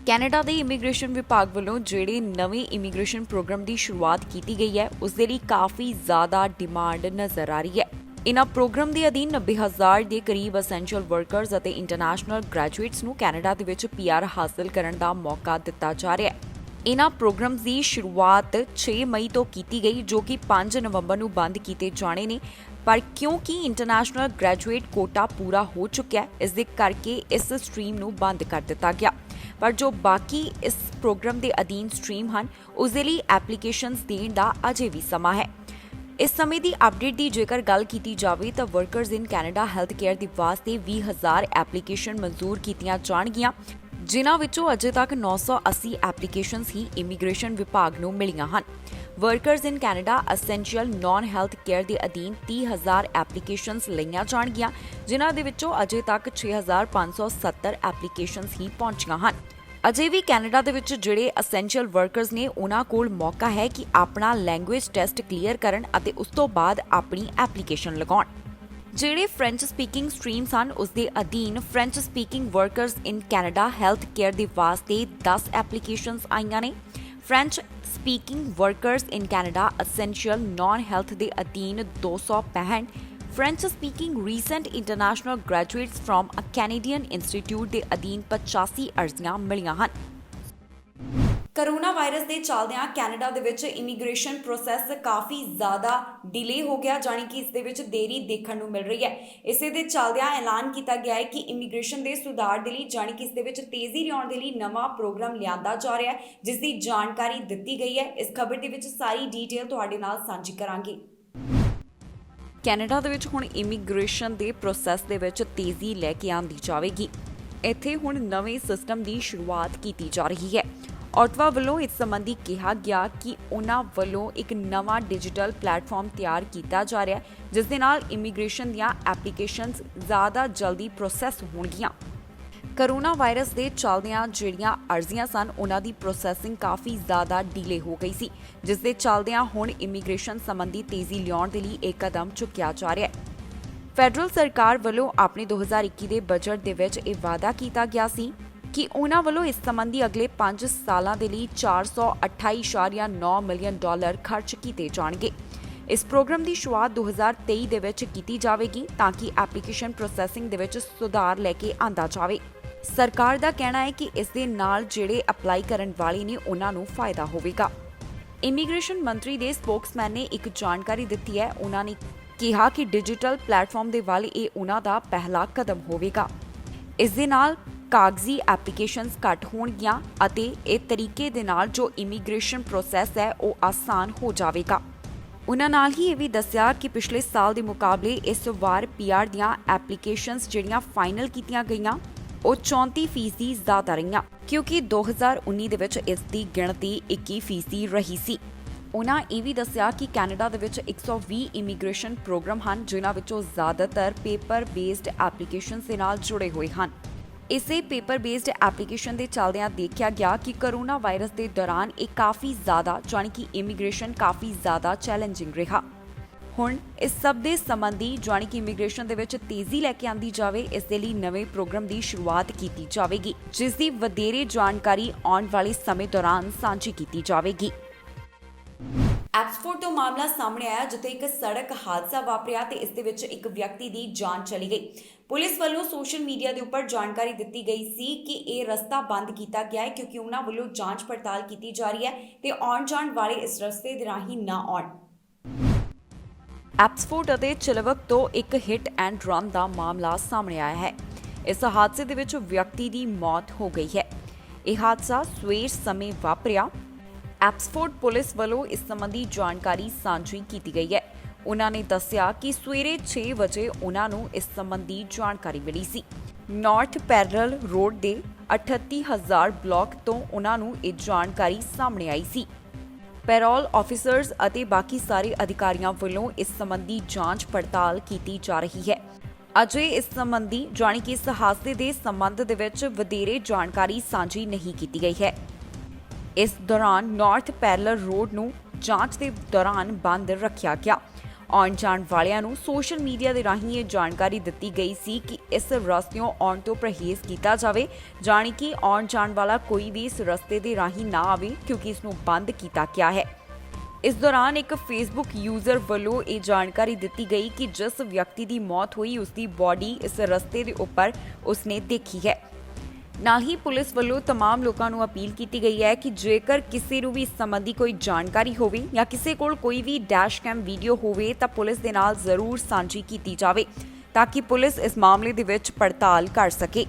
A: ਕੈਨੇਡਾ ਦੇ ਇਮੀਗ੍ਰੇਸ਼ਨ ਵਿਭਾਗ ਵੱਲੋਂ ਜਿਹੜੇ ਨਵੇਂ ਇਮੀਗ੍ਰੇਸ਼ਨ ਪ੍ਰੋਗਰਾਮ ਦੀ ਸ਼ੁਰੂਆਤ ਕੀਤੀ ਗਈ ਹੈ, ਉਸ ਦੇ ਲਈ ਕਾਫੀ ਜ਼ਿਆਦਾ ਡਿਮਾਂਡ ਨਜ਼ਰ ਆ ਰਹੀ ਹੈ। ਇਨ੍ਹਾਂ ਪ੍ਰੋਗਰਾਮ ਦੇ ਅਧੀਨ 90,000 ਦੇ ਕਰੀਬ ਅਸੈਂਸ਼ੀਅਲ ਵਰਕਰਸ ਅਤੇ ਇੰਟਰਨੈਸ਼ਨਲ ਗ੍ਰੈਜੂਏਟਸ ਨੂੰ ਕੈਨੇਡਾ ਦੇ ਵਿੱਚ PR ਹਾਸਲ ਕਰਨ ਦਾ ਮੌਕਾ ਦਿੱਤਾ ਜਾ ਰਿਹਾ ਹੈ। ਇਨ੍ਹਾਂ ਪ੍ਰੋਗਰਾਮਸ ਦੀ ਸ਼ੁਰੂਆਤ 6 ਮਈ ਤੋਂ ਕੀਤੀ ਗਈ, ਜੋ ਕਿ 5 ਨਵੰਬਰ ਨੂੰ ਬੰਦ ਕੀਤੇ ਜਾਣੇ ਨੇ। ਪਰ ਕਿਉਂਕਿ ਇੰਟਰਨੈਸ਼ਨਲ ਗ੍ਰੈਜੂਏਟ ਕੋਟਾ ਪੂਰਾ ਹੋ ਚੁੱਕਿਆ ਹੈ, ਇਸ ਦੇ ਕਰਕੇ ਇਸ ਸਟਰੀਮ ਨੂੰ ਬੰਦ ਕਰ ਦਿੱਤਾ ਗਿਆ। ਪਰ ਜੋ ਬਾਕੀ ਇਸ ਪ੍ਰੋਗਰਾਮ ਦੇ ਅਧੀਨ ਸਟਰੀਮ ਹਨ, ਉਸ ਦੇ ਲਈ ਐਪਲੀਕੇਸ਼ਨਸ ਦੇਣ ਦਾ ਅਜੇ ਵੀ ਸਮਾਂ ਹੈ। ਇਸ ਸਮੇਂ ਦੀ ਅਪਡੇਟ ਦੀ ਜੇਕਰ ਗੱਲ ਕੀਤੀ ਜਾਵੇ ਤਾਂ workers in Canada health care ਦੇ ਵਾਸਤੇ 20,000 ਐਪਲੀਕੇਸ਼ਨ ਮਨਜ਼ੂਰ ਕੀਤੀਆਂ ਜਾਣਗੀਆਂ, ਜਿਨ੍ਹਾਂ ਵਿੱਚੋਂ ਅਜੇ ਤੱਕ 980 ਐਪਲੀਕੇਸ਼ਨਸ ਹੀ ਇਮੀਗ੍ਰੇਸ਼ਨ ਵਿਭਾਗ ਨੂੰ ਮਿਲੀਆਂ ਹਨ। Workers in Canada essential non health care ਦੇ ਅਧੀਨ 30,000 ਐਪਲੀਕੇਸ਼ਨਸ ਲਈਆਂ ਜਾਣਗੀਆਂ, ਜਿਨ੍ਹਾਂ ਦੇ ਵਿੱਚੋਂ ਅਜੇ ਤੱਕ 6,570 ਐਪਲੀਕੇਸ਼ਨਸ ਹੀ ਪਹੁੰਚੀਆਂ ਹਨ। ਅਜੇ ਵੀ ਕੈਨੇਡਾ ਦੇ ਵਿੱਚ ਜਿਹੜੇ ਅਸੈਂਸ਼ੀਅਲ ਵਰਕਰਸ ਨੇ, ਉਹਨਾਂ ਕੋਲ ਮੌਕਾ ਹੈ ਕਿ ਆਪਣਾ ਲੈਂਗੁਏਜ ਟੈਸਟ ਕਲੀਅਰ ਕਰਨ ਅਤੇ ਉਸ ਤੋਂ ਬਾਅਦ ਆਪਣੀ ਐਪਲੀਕੇਸ਼ਨ ਲਗਾਉਣ। ਜਿਹੜੇ ਫ੍ਰੈਂਚ ਸਪੀਕਿੰਗ ਸਟਰੀਮਸ ਹਨ, ਉਸ ਦੇ ਅਧੀਨ French speaking workers in Canada health care ਦੇ ਵਾਸਤੇ 10 ਐਪਲੀਕੇਸ਼ਨਸ ਆਈਆਂ ਨੇ। French speaking workers in Canada essential non health ਦੇ ਅਧੀਨ 265, French speaking recent international graduates from a Canadian institute ਦੇ ਅਧੀਨ 85 ਅਰਜ਼ੀਆਂ ਮਿਲੀਆਂ ਹਨ। ਕਰੋਨਾ ਵਾਇਰਸ ਦੇ ਚੱਲਦਿਆਂ ਕੈਨੇਡਾ ਦੇ ਵਿੱਚ ਇਮੀਗ੍ਰੇਸ਼ਨ ਪ੍ਰੋਸੈਸ ਕਾਫੀ ਜ਼ਿਆਦਾ ਡਿਲੇ ਹੋ ਗਿਆ, ਜਾਣੀ ਕਿ ਇਸ ਦੇ ਵਿੱਚ ਦੇਰੀ ਦੇਖਣ ਨੂੰ ਮਿਲ ਰਹੀ ਹੈ। ਇਸੇ ਦੇ ਚੱਲਦਿਆਂ ਐਲਾਨ ਕੀਤਾ ਗਿਆ ਹੈ ਕਿ ਇਮੀਗ੍ਰੇਸ਼ਨ ਦੇ ਸੁਧਾਰ ਦੇ ਲਈ, ਜਾਣੀ ਕਿ ਇਸ ਦੇ ਵਿੱਚ ਤੇਜ਼ੀ ਲਿਆਉਣ ਦੇ ਲਈ ਨਵਾਂ ਪ੍ਰੋਗਰਾਮ ਲਿਆਂਦਾ ਜਾ ਰਿਹਾ ਹੈ, ਜਿਸ ਦੀ ਜਾਣਕਾਰੀ ਦਿੱਤੀ ਗਈ ਹੈ। ਇਸ ਖਬਰ ਦੇ ਵਿੱਚ ਸਾਰੀ ਡੀਟੇਲ ਤੁਹਾਡੇ ਨਾਲ ਸਾਂਝੀ ਕਰਾਂਗੇ। ਕੈਨੇਡਾ ਦੇ ਵਿੱਚ ਹੁਣ ਇਮੀਗ੍ਰੇਸ਼ਨ ਦੇ ਪ੍ਰੋਸੈਸ ਦੇ ਵਿੱਚ ਤੇਜ਼ੀ ਲੈ ਕੇ ਆਂਦੀ ਜਾਵੇਗੀ। ਇੱਥੇ ਹੁਣ ਨਵੇਂ ਸਿਸਟਮ ਦੀ ਸ਼ੁਰੂਆਤ ਕੀਤੀ ਜਾ ਰਹੀ ਹੈ। ਔਟਵਾ ਵੱਲੋਂ ਇਸ ਸੰਬੰਧੀ ਕਿਹਾ ਗਿਆ ਕਿ ਉਹਨਾਂ ਵੱਲੋਂ ਇੱਕ ਨਵਾਂ ਡਿਜੀਟਲ ਪਲੇਟਫਾਰਮ ਤਿਆਰ ਕੀਤਾ ਜਾ ਰਿਹਾ ਹੈ, ਜਿਸ ਦੇ ਨਾਲ ਇਮੀਗ੍ਰੇਸ਼ਨ ਦੀਆਂ ਐਪਲੀਕੇਸ਼ਨਸ ਜ਼ਿਆਦਾ ਜਲਦੀ ਪ੍ਰੋਸੈਸ ਹੋਣਗੀਆਂ। ਕਰੋਨਾ ਵਾਇਰਸ ਦੇ ਚੱਲਦਿਆਂ ਜਿਹੜੀਆਂ ਅਰਜ਼ੀਆਂ ਸਨ, ਉਹਨਾਂ ਦੀ ਪ੍ਰੋਸੈਸਿੰਗ ਕਾਫੀ ਜ਼ਿਆਦਾ ਡੀਲੇ ਹੋ ਗਈ ਸੀ, ਜਿਸ ਦੇ ਚੱਲਦਿਆਂ ਹੁਣ ਇਮੀਗ੍ਰੇਸ਼ਨ ਸੰਬੰਧੀ ਤੇਜ਼ੀ ਲਿਆਉਣ ਦੇ ਲਈ ਇੱਕ ਕਦਮ ਚੁੱਕਿਆ ਜਾ ਰਿਹਾ ਹੈ। ਫੈਡਰਲ ਸਰਕਾਰ ਵੱਲੋਂ ਆਪਣੇ 2021 ਦੇ ਬਜਟ ਦੇ ਵਿੱਚ ਇਹ ਵਾਅਦਾ ਕੀਤਾ ਗਿਆ ਸੀ ਕਿ ਉਹਨਾਂ ਵੱਲੋਂ ਇਸ ਸੰਬੰਧੀ ਅਗਲੇ 5 ਸਾਲਾਂ ਦੇ ਲਈ $428.9 ਮਿਲੀਅਨ ਖਰਚ ਕੀਤੇ ਜਾਣਗੇ। ਇਸ ਪ੍ਰੋਗਰਾਮ ਦੀ ਸ਼ੁਰੂਆਤ 2023 ਦੇ ਵਿੱਚ ਕੀਤੀ ਜਾਵੇਗੀ ਤਾਂ ਕਿ ਐਪਲੀਕੇਸ਼ਨ ਪ੍ਰੋਸੈਸਿੰਗ ਦੇ ਵਿੱਚ ਸੁਧਾਰ ਲੈ ਕੇ ਆਂਦਾ ਜਾਵੇ। ਸਰਕਾਰ ਦਾ ਕਹਿਣਾ ਹੈ ਕਿ ਇਸ ਦੇ ਨਾਲ ਜਿਹੜੇ ਅਪਲਾਈ ਕਰਨ ਵਾਲੇ ਨੇ, ਉਹਨਾਂ ਨੂੰ ਫਾਇਦਾ ਹੋਵੇਗਾ। ਇਮੀਗ੍ਰੇਸ਼ਨ ਮੰਤਰੀ ਦੇ ਸਪੋਕਸਮੈਨ ਨੇ ਇੱਕ ਜਾਣਕਾਰੀ ਦਿੱਤੀ ਹੈ। ਉਹਨਾਂ ਨੇ ਕਿਹਾ ਕਿ ਡਿਜੀਟਲ ਪਲੇਟਫਾਰਮ ਦੇ ਵੱਲ ਇਹ ਉਹਨਾਂ ਦਾ ਪਹਿਲਾ ਕਦਮ ਹੋਵੇਗਾ। ਇਸ ਦੇ ਨਾਲ ਕਾਗਜ਼ੀ ਐਪਲੀਕੇਸ਼ਨਸ ਘੱਟ ਹੋਣਗੀਆਂ ਅਤੇ ਇਹ ਤਰੀਕੇ ਦੇ ਨਾਲ ਜੋ ਇਮੀਗ੍ਰੇਸ਼ਨ ਪ੍ਰੋਸੈਸ ਹੈ ਉਹ ਆਸਾਨ ਹੋ ਜਾਵੇਗਾ। ਉਹਨਾਂ ਨਾਲ ਹੀ ਇਹ ਵੀ ਦੱਸਿਆ ਕਿ ਪਿਛਲੇ ਸਾਲ ਦੇ ਮੁਕਾਬਲੇ ਇਸ ਵਾਰ PR ਦੀਆਂ ਐਪਲੀਕੇਸ਼ਨਸ ਜਿਹੜੀਆਂ ਫਾਈਨਲ ਕੀਤੀਆਂ ਗਈਆਂ ਉਹ 34% ਜ਼ਿਆਦਾ ਰਹੀਆਂ, ਕਿਉਂਕਿ 2019 ਦੇ ਵਿੱਚ ਇਸ ਦੀ ਗਿਣਤੀ 21% ਰਹੀ ਸੀ। ਉਨ੍ਹਾਂ ਇਹ ਵੀ ਦੱਸਿਆ ਕਿ ਕੈਨੇਡਾ ਦੇ ਵਿੱਚ 120 ਇਮੀਗ੍ਰੇਸ਼ਨ ਪ੍ਰੋਗਰਾਮ ਹਨ, ਜਿਨ੍ਹਾਂ ਵਿੱਚੋਂ ਜ਼ਿਆਦਾਤਰ ਪੇਪਰ ਬੇਸਡ ਐਪਲੀਕੇਸ਼ਨਸ ਦੇ ਨਾਲ ਜੁੜੇ ਹੋਏ ਹਨ। ਇਸੇ ਪੇਪਰ ਬੇਸਡ ਐਪਲੀਕੇਸ਼ਨ ਦੇ ਚੱਲਦਿਆਂ ਦੇਖਿਆ ਗਿਆ ਕਿ ਕਰੋਨਾ ਵਾਇਰਸ ਦੇ ਦੌਰਾਨ ਇਹ ਕਾਫੀ ਜ਼ਿਆਦਾ ਜਾਣੀ ਕਿ ਇਮੀਗ੍ਰੇਸ਼ਨ ਕਾਫੀ ਜ਼ਿਆਦਾ ਚੈਲੰਜਿੰਗ ਰਿਹਾ। ਹੁਣ ਇਸ ਸਭ ਦੇ ਸੰਬੰਧੀ ਜਾਣੀ ਕਿ ਇਮੀਗ੍ਰੇਸ਼ਨ ਦੇ ਵਿੱਚ ਤੇਜ਼ੀ ਲੈ ਕੇ ਆਂਦੀ ਜਾਵੇ, ਇਸ ਦੇ ਲਈ ਨਵੇਂ ਪ੍ਰੋਗਰਾਮ ਦੀ ਸ਼ੁਰੂਆਤ ਕੀਤੀ ਜਾਵੇਗੀ, ਜਿਸ ਦੀ ਵਧੇਰੇ ਜਾਣਕਾਰੀ ਆਉਣ ਵਾਲੇ ਸਮੇਂ ਦੌਰਾਨ ਸਾਂਝੀ ਕੀਤੀ ਜਾਵੇਗੀ। ਐਬਸਫੋਰਡ ਤੋਂ ਮਾਮਲਾ ਸਾਹਮਣੇ ਆਇਆ, ਜਿੱਥੇ ਇੱਕ ਸੜਕ ਹਾਦਸਾ ਵਾਪਰਿਆ ਤੇ ਇਸ ਦੇ ਵਿੱਚ ਇੱਕ ਵਿਅਕਤੀ ਦੀ ਜਾਨ ਚਲੀ ਗਈ। ਪੁਲਿਸ ਵੱਲੋਂ ਸੋਸ਼ਲ ਮੀਡੀਆ ਦੇ ਉੱਪਰ ਜਾਣਕਾਰੀ ਦਿੱਤੀ ਗਈ ਸੀ ਕਿ ਇਹ ਰਸਤਾ ਬੰਦ ਕੀਤਾ ਗਿਆ ਹੈ ਕਿਉਂਕਿ ਉਹਨਾਂ ਵੱਲੋਂ ਜਾਂਚ ਪੜਤਾਲ ਕੀਤੀ ਜਾ ਰਹੀ ਹੈ ਤੇ ਆਉਣ ਜਾਣ ਵਾਲੇ ਇਸ ਰਸਤੇ ਦੇ ਰਾਹੀਂ ਨਾ ਆਉਣ। ਐਬਸਫੋਰਡ ਅਤੇ ਚਿਲਵਕ ਤੋਂ ਇੱਕ ਹਿੱਟ ਐਂਡ ਰਨ ਦਾ ਮਾਮਲਾ ਸਾਹਮਣੇ ਆਇਆ ਹੈ। ਇਸ ਹਾਦਸੇ ਦੇ ਵਿੱਚ ਵਿਅਕਤੀ ਦੀ ਮੌਤ ਹੋ ਗਈ ਹੈ। ਇਹ ਹਾਦਸਾ ਸਵੇਰ ਸਮੇਂ ਵਾਪਰਿਆ। ਐਬਸਫੋਰਡ ਪੁਲਿਸ ਵੱਲੋਂ ਇਸ ਸੰਬੰਧੀ ਜਾਣਕਾਰੀ ਸਾਂਝੀ ਕੀਤੀ ਗਈ ਹੈ। ਉਹਨਾਂ ਨੇ ਦੱਸਿਆ ਕਿ ਸਵੇਰੇ 6 ਵਜੇ ਉਹਨਾਂ ਨੂੰ ਇਸ ਸੰਬੰਧੀ ਜਾਣਕਾਰੀ ਮਿਲੀ ਸੀ। ਨਾਰਥ ਪੈਰਲ ਰੋਡ ਦੇ 38000 ਬਲਾਕ ਤੋਂ ਉਹਨਾਂ ਨੂੰ ਇਹ ਜਾਣਕਾਰੀ ਸਾਹਮਣੇ ਆਈ ਸੀ। ਪੈਰੋਲ ਆਫੀਸਰਸ ਅਤੇ ਬਾਕੀ ਸਾਰੇ ਅਧਿਕਾਰੀਆਂ ਵੱਲੋਂ ਇਸ ਸੰਬੰਧੀ ਜਾਂਚ ਪੜਤਾਲ ਕੀਤੀ ਜਾ ਰਹੀ ਹੈ। ਅਜੇ ਇਸ ਸੰਬੰਧੀ ਜਾਣੀ ਕਿ ਇਸ ਹਾਦਸੇ ਦੇ ਸੰਬੰਧ ਦੇ ਵਿੱਚ ਵਧੇਰੇ ਜਾਣਕਾਰੀ ਸਾਂਝੀ ਨਹੀਂ ਕੀਤੀ ਗਈ ਹੈ। ਇਸ ਦੌਰਾਨ ਨਾਰਥ ਪੈਰਲਰ ਰੋਡ ਨੂੰ ਜਾਂਚ ਦੇ ਦੌਰਾਨ ਬੰਦ ਰੱਖਿਆ ਗਿਆ। ਆਉਣ ਜਾਣ ਵਾਲਿਆਂ ਨੂੰ ਸੋਸ਼ਲ ਮੀਡੀਆ ਦੇ ਰਾਹੀਂ ਇਹ ਜਾਣਕਾਰੀ ਦਿੱਤੀ ਗਈ ਸੀ ਕਿ ਇਸ ਰਸਤਿਓਂ ਆਉਣ ਤੋਂ ਪਰਹੇਜ਼ ਕੀਤਾ ਜਾਵੇ, ਜਾਣੀ ਕਿ ਆਉਣ ਜਾਣ ਵਾਲਾ ਕੋਈ ਵੀ ਇਸ ਰਸਤੇ ਦੇ ਰਾਹੀਂ ਨਾ ਆਵੇ ਕਿਉਂਕਿ ਇਸ ਨੂੰ ਬੰਦ ਕੀਤਾ ਗਿਆ ਹੈ। ਇਸ ਦੌਰਾਨ ਇੱਕ ਫੇਸਬੁੱਕ ਯੂਜ਼ਰ ਵੱਲੋਂ ਇਹ ਜਾਣਕਾਰੀ ਦਿੱਤੀ ਗਈ ਕਿ ਜਿਸ ਵਿਅਕਤੀ ਦੀ ਮੌਤ ਹੋਈ ਉਸ ਦੀ ਬੋਡੀ ਇਸ ਰਸਤੇ ਦੇ ਉੱਪਰ ਉਸਨੇ ਦੇਖੀ ਹੈ। ਨਾਲ ਹੀ ਪੁਲਿਸ ਵੱਲੋਂ तमाम ਲੋਕਾਂ ਨੂੰ ਅਪੀਲ ਕੀਤੀ ਗਈ ਹੈ ਕਿ ਜੇਕਰ ਕਿਸੇ ਨੂੰ ਵੀ ਇਸ ਸੰਬੰਧੀ ਕੋਈ ਜਾਣਕਾਰੀ ਹੋਵੇ ਜਾਂ ਕਿਸੇ ਕੋਲ ਕੋਈ ਵੀ ਡੈਸ਼ ਕੈਮ ਵੀਡੀਓ ਹੋਵੇ ਤਾਂ ਪੁਲਿਸ ਦੇ ਨਾਲ ਜ਼ਰੂਰ ਸਾਂਝੀ ਕੀਤੀ ਜਾਵੇ ਤਾਂ ਕਿ ਪੁਲਿਸ ਇਸ ਮਾਮਲੇ ਦੇ ਵਿੱਚ ਪੜਤਾਲ ਕਰ ਸਕੇ।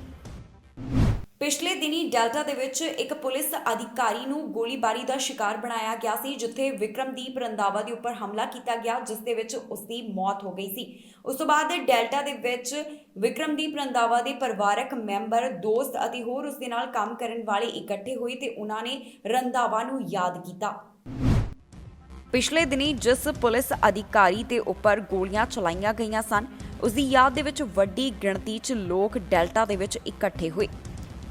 A: ਪਿਛਲੇ ਦਿਨੀ ਡੈਲਟਾ ਦੇ ਵਿੱਚ ਇੱਕ ਪੁਲਿਸ ਅਧਿਕਾਰੀ ਨੂੰ ਗੋਲੀਬਾਰੀ ਦਾ ਸ਼ਿਕਾਰ ਬਣਾਇਆ ਗਿਆ ਸੀ, ਜਿੱਥੇ ਵਿਕਰਮਦੀਪ ਰੰਧਾਵਾ ਦੇ ਉੱਪਰ ਹਮਲਾ ਕੀਤਾ ਗਿਆ, ਜਿਸ ਦੇ ਵਿੱਚ ਉਸ ਦੀ ਮੌਤ ਹੋ ਗਈ ਸੀ। ਉਸ ਤੋਂ ਬਾਅਦ ਡੈਲਟਾ ਦੇ ਵਿੱਚ ਵਿਕਰਮਦੀਪ ਰੰਧਾਵਾ ਦੇ ਪਰਿਵਾਰਕ ਮੈਂਬਰ, ਦੋਸਤ ਅਤੇ ਹੋਰ ਉਸ ਦੇ ਨਾਲ ਕੰਮ ਕਰਨ ਵਾਲੇ ਇਕੱਠੇ ਹੋਏ ਤੇ ਉਹਨਾਂ ਨੇ ਰੰਧਾਵਾ ਨੂੰ ਯਾਦ ਕੀਤਾ। ਪਿਛਲੇ ਦਿਨੀ ਜਿਸ ਪੁਲਿਸ ਅਧਿਕਾਰੀ ਦੇ ਉੱਪਰ ਗੋਲੀਆਂ ਚਲਾਈਆਂ ਗਈਆਂ ਸਨ, ਉਸ ਦੀ ਯਾਦ ਦੇ ਵਿੱਚ ਵੱਡੀ ਗਿਣਤੀ 'ਚ ਲੋਕ ਡੈਲਟਾ ਦੇ ਵਿੱਚ ਇਕੱਠੇ ਹੋਏ।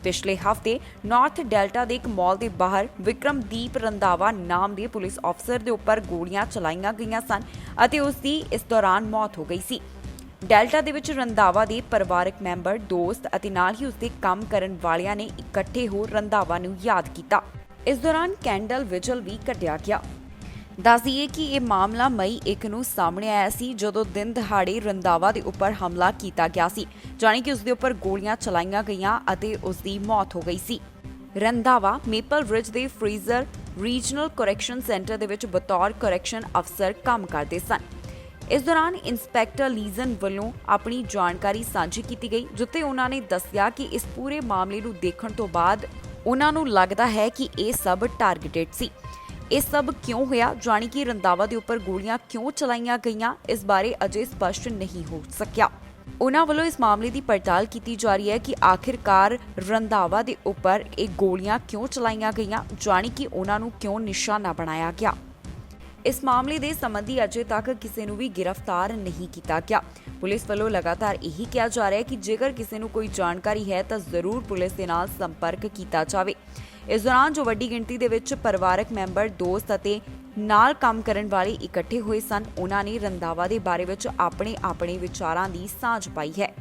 A: ਪਿਛਲੇ ਹਫ਼ਤੇ ਨਾਰਥ ਡੈਲਟਾ ਦੇ ਇੱਕ ਮਾਲ ਦੇ ਬਾਹਰ ਵਿਕਰਮਦੀਪ ਰੰਧਾਵਾ ਨਾਮ ਦੇ ਪੁਲਿਸ ਅਫਸਰ ਦੇ ਉੱਪਰ ਗੋਲੀਆਂ ਚਲਾਈਆਂ ਗਈਆਂ ਸਨ ਅਤੇ ਉਸ ਦੀ ਇਸ ਦੌਰਾਨ ਮੌਤ ਹੋ ਗਈ ਸੀ। ਡੈਲਟਾ ਦੇ ਵਿੱਚ ਰੰਧਾਵਾ ਦੇ ਪਰਿਵਾਰਕ ਮੈਂਬਰ, ਦੋਸਤ ਅਤੇ ਨਾਲ ਹੀ ਉਸ ਦੇ ਕੰਮ ਕਰਨ ਵਾਲਿਆਂ ਨੇ ਇਕੱਠੇ ਹੋ ਰੰਧਾਵਾ ਨੂੰ ਯਾਦ ਕੀਤਾ। ਇਸ ਦੌਰਾਨ ਕੈਂਡਲ ਵਿਜਲ ਵੀ ਕੱਢਿਆ ਗਿਆ। ਦੱਸ ਦਈਏ ਕਿ ਇਹ ਮਾਮਲਾ ਮਈ 1 ਨੂੰ ਸਾਹਮਣੇ ਆਇਆ ਸੀ, ਜਦੋਂ ਦਿਨ ਦਿਹਾੜੇ ਰੰਧਾਵਾ ਦੇ ਉੱਪਰ ਹਮਲਾ ਕੀਤਾ ਗਿਆ ਸੀ, ਜਾਣੀ ਕਿ ਉਸ ਦੇ ਉੱਪਰ ਗੋਲੀਆਂ ਚਲਾਈਆਂ ਗਈਆਂ ਅਤੇ ਉਸ ਦੀ ਮੌਤ ਹੋ ਗਈ ਸੀ। ਰੰਧਾਵਾ ਮੇਪਲ ਰਿਜ ਦੇ ਫਰੀਜ਼ਰ ਰੀਜਨਲ ਕਰੈਕਸ਼ਨ ਸੈਂਟਰ ਦੇ ਵਿੱਚ ਬਤੌਰ ਕਰੈਕਸ਼ਨ ਅਫਸਰ ਕੰਮ ਕਰਦੇ ਸਨ। ਇਸ ਦੌਰਾਨ ਇੰਸਪੈਕਟਰ ਲੀਜ਼ਨ ਵੱਲੋਂ ਆਪਣੀ ਜਾਣਕਾਰੀ ਸਾਂਝੀ ਕੀਤੀ ਗਈ, ਜਿੱਥੇ ਉਹਨਾਂ ਨੇ ਦੱਸਿਆ ਕਿ ਇਸ ਪੂਰੇ ਮਾਮਲੇ ਨੂੰ ਦੇਖਣ ਤੋਂ ਬਾਅਦ ਉਹਨਾਂ ਨੂੰ ਲੱਗਦਾ ਹੈ ਕਿ ਇਹ ਸਭ ਟਾਰਗੇਟਡ ਸੀ। ਇਹ ਸਭ ਕਿਉਂ ਹੋਇਆ, ਜਾਣੀ ਕਿ ਰੰਧਾਵਾ ਦੇ ਉੱਪਰ ਗੋਲੀਆਂ ਕਿਉਂ ਚਲਾਈਆਂ ਗਈਆਂ, ਇਸ ਬਾਰੇ ਅਜੇ ਸਪਸ਼ਟ ਨਹੀਂ ਹੋ ਸਕਿਆ। ਉਹਨਾਂ ਵੱਲੋਂ ਇਸ ਮਾਮਲੇ ਦੀ ਪੜਤਾਲ ਕੀਤੀ ਜਾ ਰਹੀ ਹੈ ਕਿ ਆਖਿਰਕਾਰ ਰੰਧਾਵਾ ਦੇ ਉੱਪਰ ਇਹ ਗੋਲੀਆਂ ਕਿਉਂ ਚਲਾਈਆਂ ਗਈਆਂ, ਜਾਣੀ ਕਿ ਉਹਨਾਂ ਨੂੰ ਕਿਉਂ ਨਿਸ਼ਾਨਾ ਬਣਾਇਆ ਗਿਆ। ਇਸ ਮਾਮਲੇ ਦੇ ਸੰਬੰਧੀ ਅਜੇ ਤੱਕ ਕਿਸੇ ਨੂੰ ਵੀ ਗ੍ਰਿਫਤਾਰ ਨਹੀਂ ਕੀਤਾ ਗਿਆ। ਪੁਲਿਸ ਵੱਲੋਂ ਲਗਾਤਾਰ ਇਹੀ ਕਿਹਾ ਜਾ ਰਿਹਾ ਹੈ ਕਿ ਜੇਕਰ ਕਿਸੇ ਨੂੰ ਕੋਈ ਜਾਣਕਾਰੀ ਹੈ ਤਾਂ ਜ਼ਰੂਰ ਪੁਲਿਸ ਦੇ ਨਾਲ ਸੰਪਰਕ ਕੀਤਾ ਜਾਵੇ। ਇਸ ਦੌਰਾਨ ਜੋ ਵੱਡੀ ਗਿਣਤੀ ਦੇ ਵਿੱਚ ਪਰਿਵਾਰਕ ਮੈਂਬਰ, ਦੋਸਤ ਅਤੇ ਨਾਲ ਕੰਮ ਕਰਨ ਵਾਲੇ ਇਕੱਠੇ ਹੋਏ ਸਨ, ਉਹਨਾਂ ਨੇ ਰੰਧਾਵਾ ਦੇ ਬਾਰੇ ਵਿੱਚ ਆਪਣੇ ਵਿਚਾਰਾਂ ਦੀ ਸਾਂਝ ਪਾਈ ਹੈ।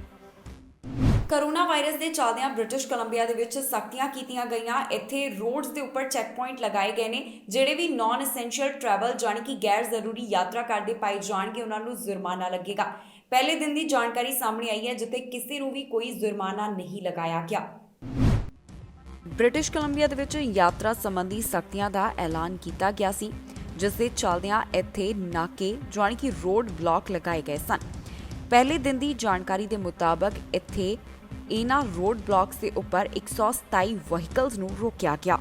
A: ਕਰੋਨਾ ਵਾਇਰਸ ਦੇ ਚੱਲਦਿਆਂ ਬ੍ਰਿਟਿਸ਼ ਕੋਲੰਬੀਆ ਦੇ ਵਿੱਚ ਸਖਤੀਆਂ ਕੀਤੀਆਂ ਗਈਆਂ। ਇੱਥੇ ਰੋਡਸ ਦੇ ਉੱਪਰ ਚੈੱਕ ਪੁਆਇੰਟ ਲਗਾਏ ਗਏ ਨੇ। ਜਿਹੜੇ ਵੀ ਨਾਨ ਐਸੈਂਸ਼ੀਅਲ ਟਰੈਵਲ ਜਾਣੀ ਕਿ ਗੈਰ ਜ਼ਰੂਰੀ ਯਾਤਰਾ ਕਰਦੇ ਪਾਏ ਜਾਣਗੇ, ਉਹਨਾਂ ਨੂੰ ਜੁਰਮਾਨਾ ਲੱਗੇਗਾ। ਪਹਿਲੇ ਦਿਨ ਦੀ ਜਾਣਕਾਰੀ ਸਾਹਮਣੇ ਆਈ ਹੈ, ਜਿੱਥੇ ਕਿਸੇ ਨੂੰ ਵੀ ਕੋਈ ਜੁਰਮਾਨਾ ਨਹੀਂ ਲਗਾਇਆ ਗਿਆ। ਬ੍ਰਿਟਿਸ਼ ਕੋਲੰਬੀਆ ਦੇ ਵਿੱਚ ਯਾਤਰਾ ਸੰਬੰਧੀ ਸਖਤੀਆਂ ਦਾ ਐਲਾਨ ਕੀਤਾ ਗਿਆ ਸੀ, ਜਿਸ ਦੇ ਚੱਲਦਿਆਂ ਇੱਥੇ ਨਾਕੇ ਜਾਣੀ ਕਿ ਰੋਡ ਬਲਾਕ ਲਗਾਏ ਗਏ ਸਨ। ਪਹਿਲੇ ਦਿਨ ਦੀ ਜਾਣਕਾਰੀ ਦੇ ਮੁਤਾਬਕ ਇੱਥੇ ਇਹਨਾਂ ਰੋਡ ਬਲਾਕਸ ਦੇ ਉੱਪਰ 127 ਵਹੀਕਲਸ ਨੂੰ ਰੋਕਿਆ ਗਿਆ।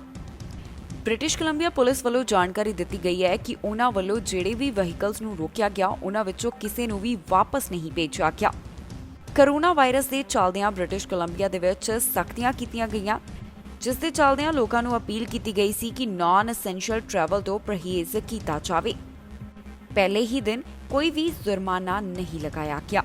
A: ਬ੍ਰਿਟਿਸ਼ ਕੋਲੰਬੀਆ ਪੁਲਿਸ ਵੱਲੋਂ ਜਾਣਕਾਰੀ ਦਿੱਤੀ ਗਈ ਹੈ ਕਿ ਉਹਨਾਂ ਵੱਲੋਂ ਜਿਹੜੇ ਵੀ ਵਹੀਕਲਸ ਨੂੰ ਰੋਕਿਆ ਗਿਆ, ਉਹਨਾਂ ਵਿੱਚੋਂ ਕਿਸੇ ਨੂੰ ਵੀ ਵਾਪਸ ਨਹੀਂ ਭੇਜਿਆ ਗਿਆ। ਕਰੋਨਾ ਵਾਇਰਸ ਦੇ ਚੱਲਦਿਆਂ ਬ੍ਰਿਟਿਸ਼ ਕੋਲੰਬੀਆ ਦੇ ਵਿੱਚ ਸਖਤੀਆਂ ਕੀਤੀਆਂ ਗਈਆਂ। ਜਿਸ ਦੇ ਚੱਲਦਿਆਂ ਲੋਕਾਂ ਨੂੰ ਅਪੀਲ ਕੀਤੀ ਗਈ ਸੀ ਕਿ ਨਾਨ ਐਸੈਂਸ਼ੀਅਲ ਟਰੈਵਲ ਤੋਂ ਪਰਹੇਜ਼ ਕੀਤਾ ਜਾਵੇ। ਪਹਿਲੇ ਹੀ ਦਿਨ ਕੋਈ ਵੀ ਜੁਰਮਾਨਾ ਨਹੀਂ ਲਗਾਇਆ ਗਿਆ।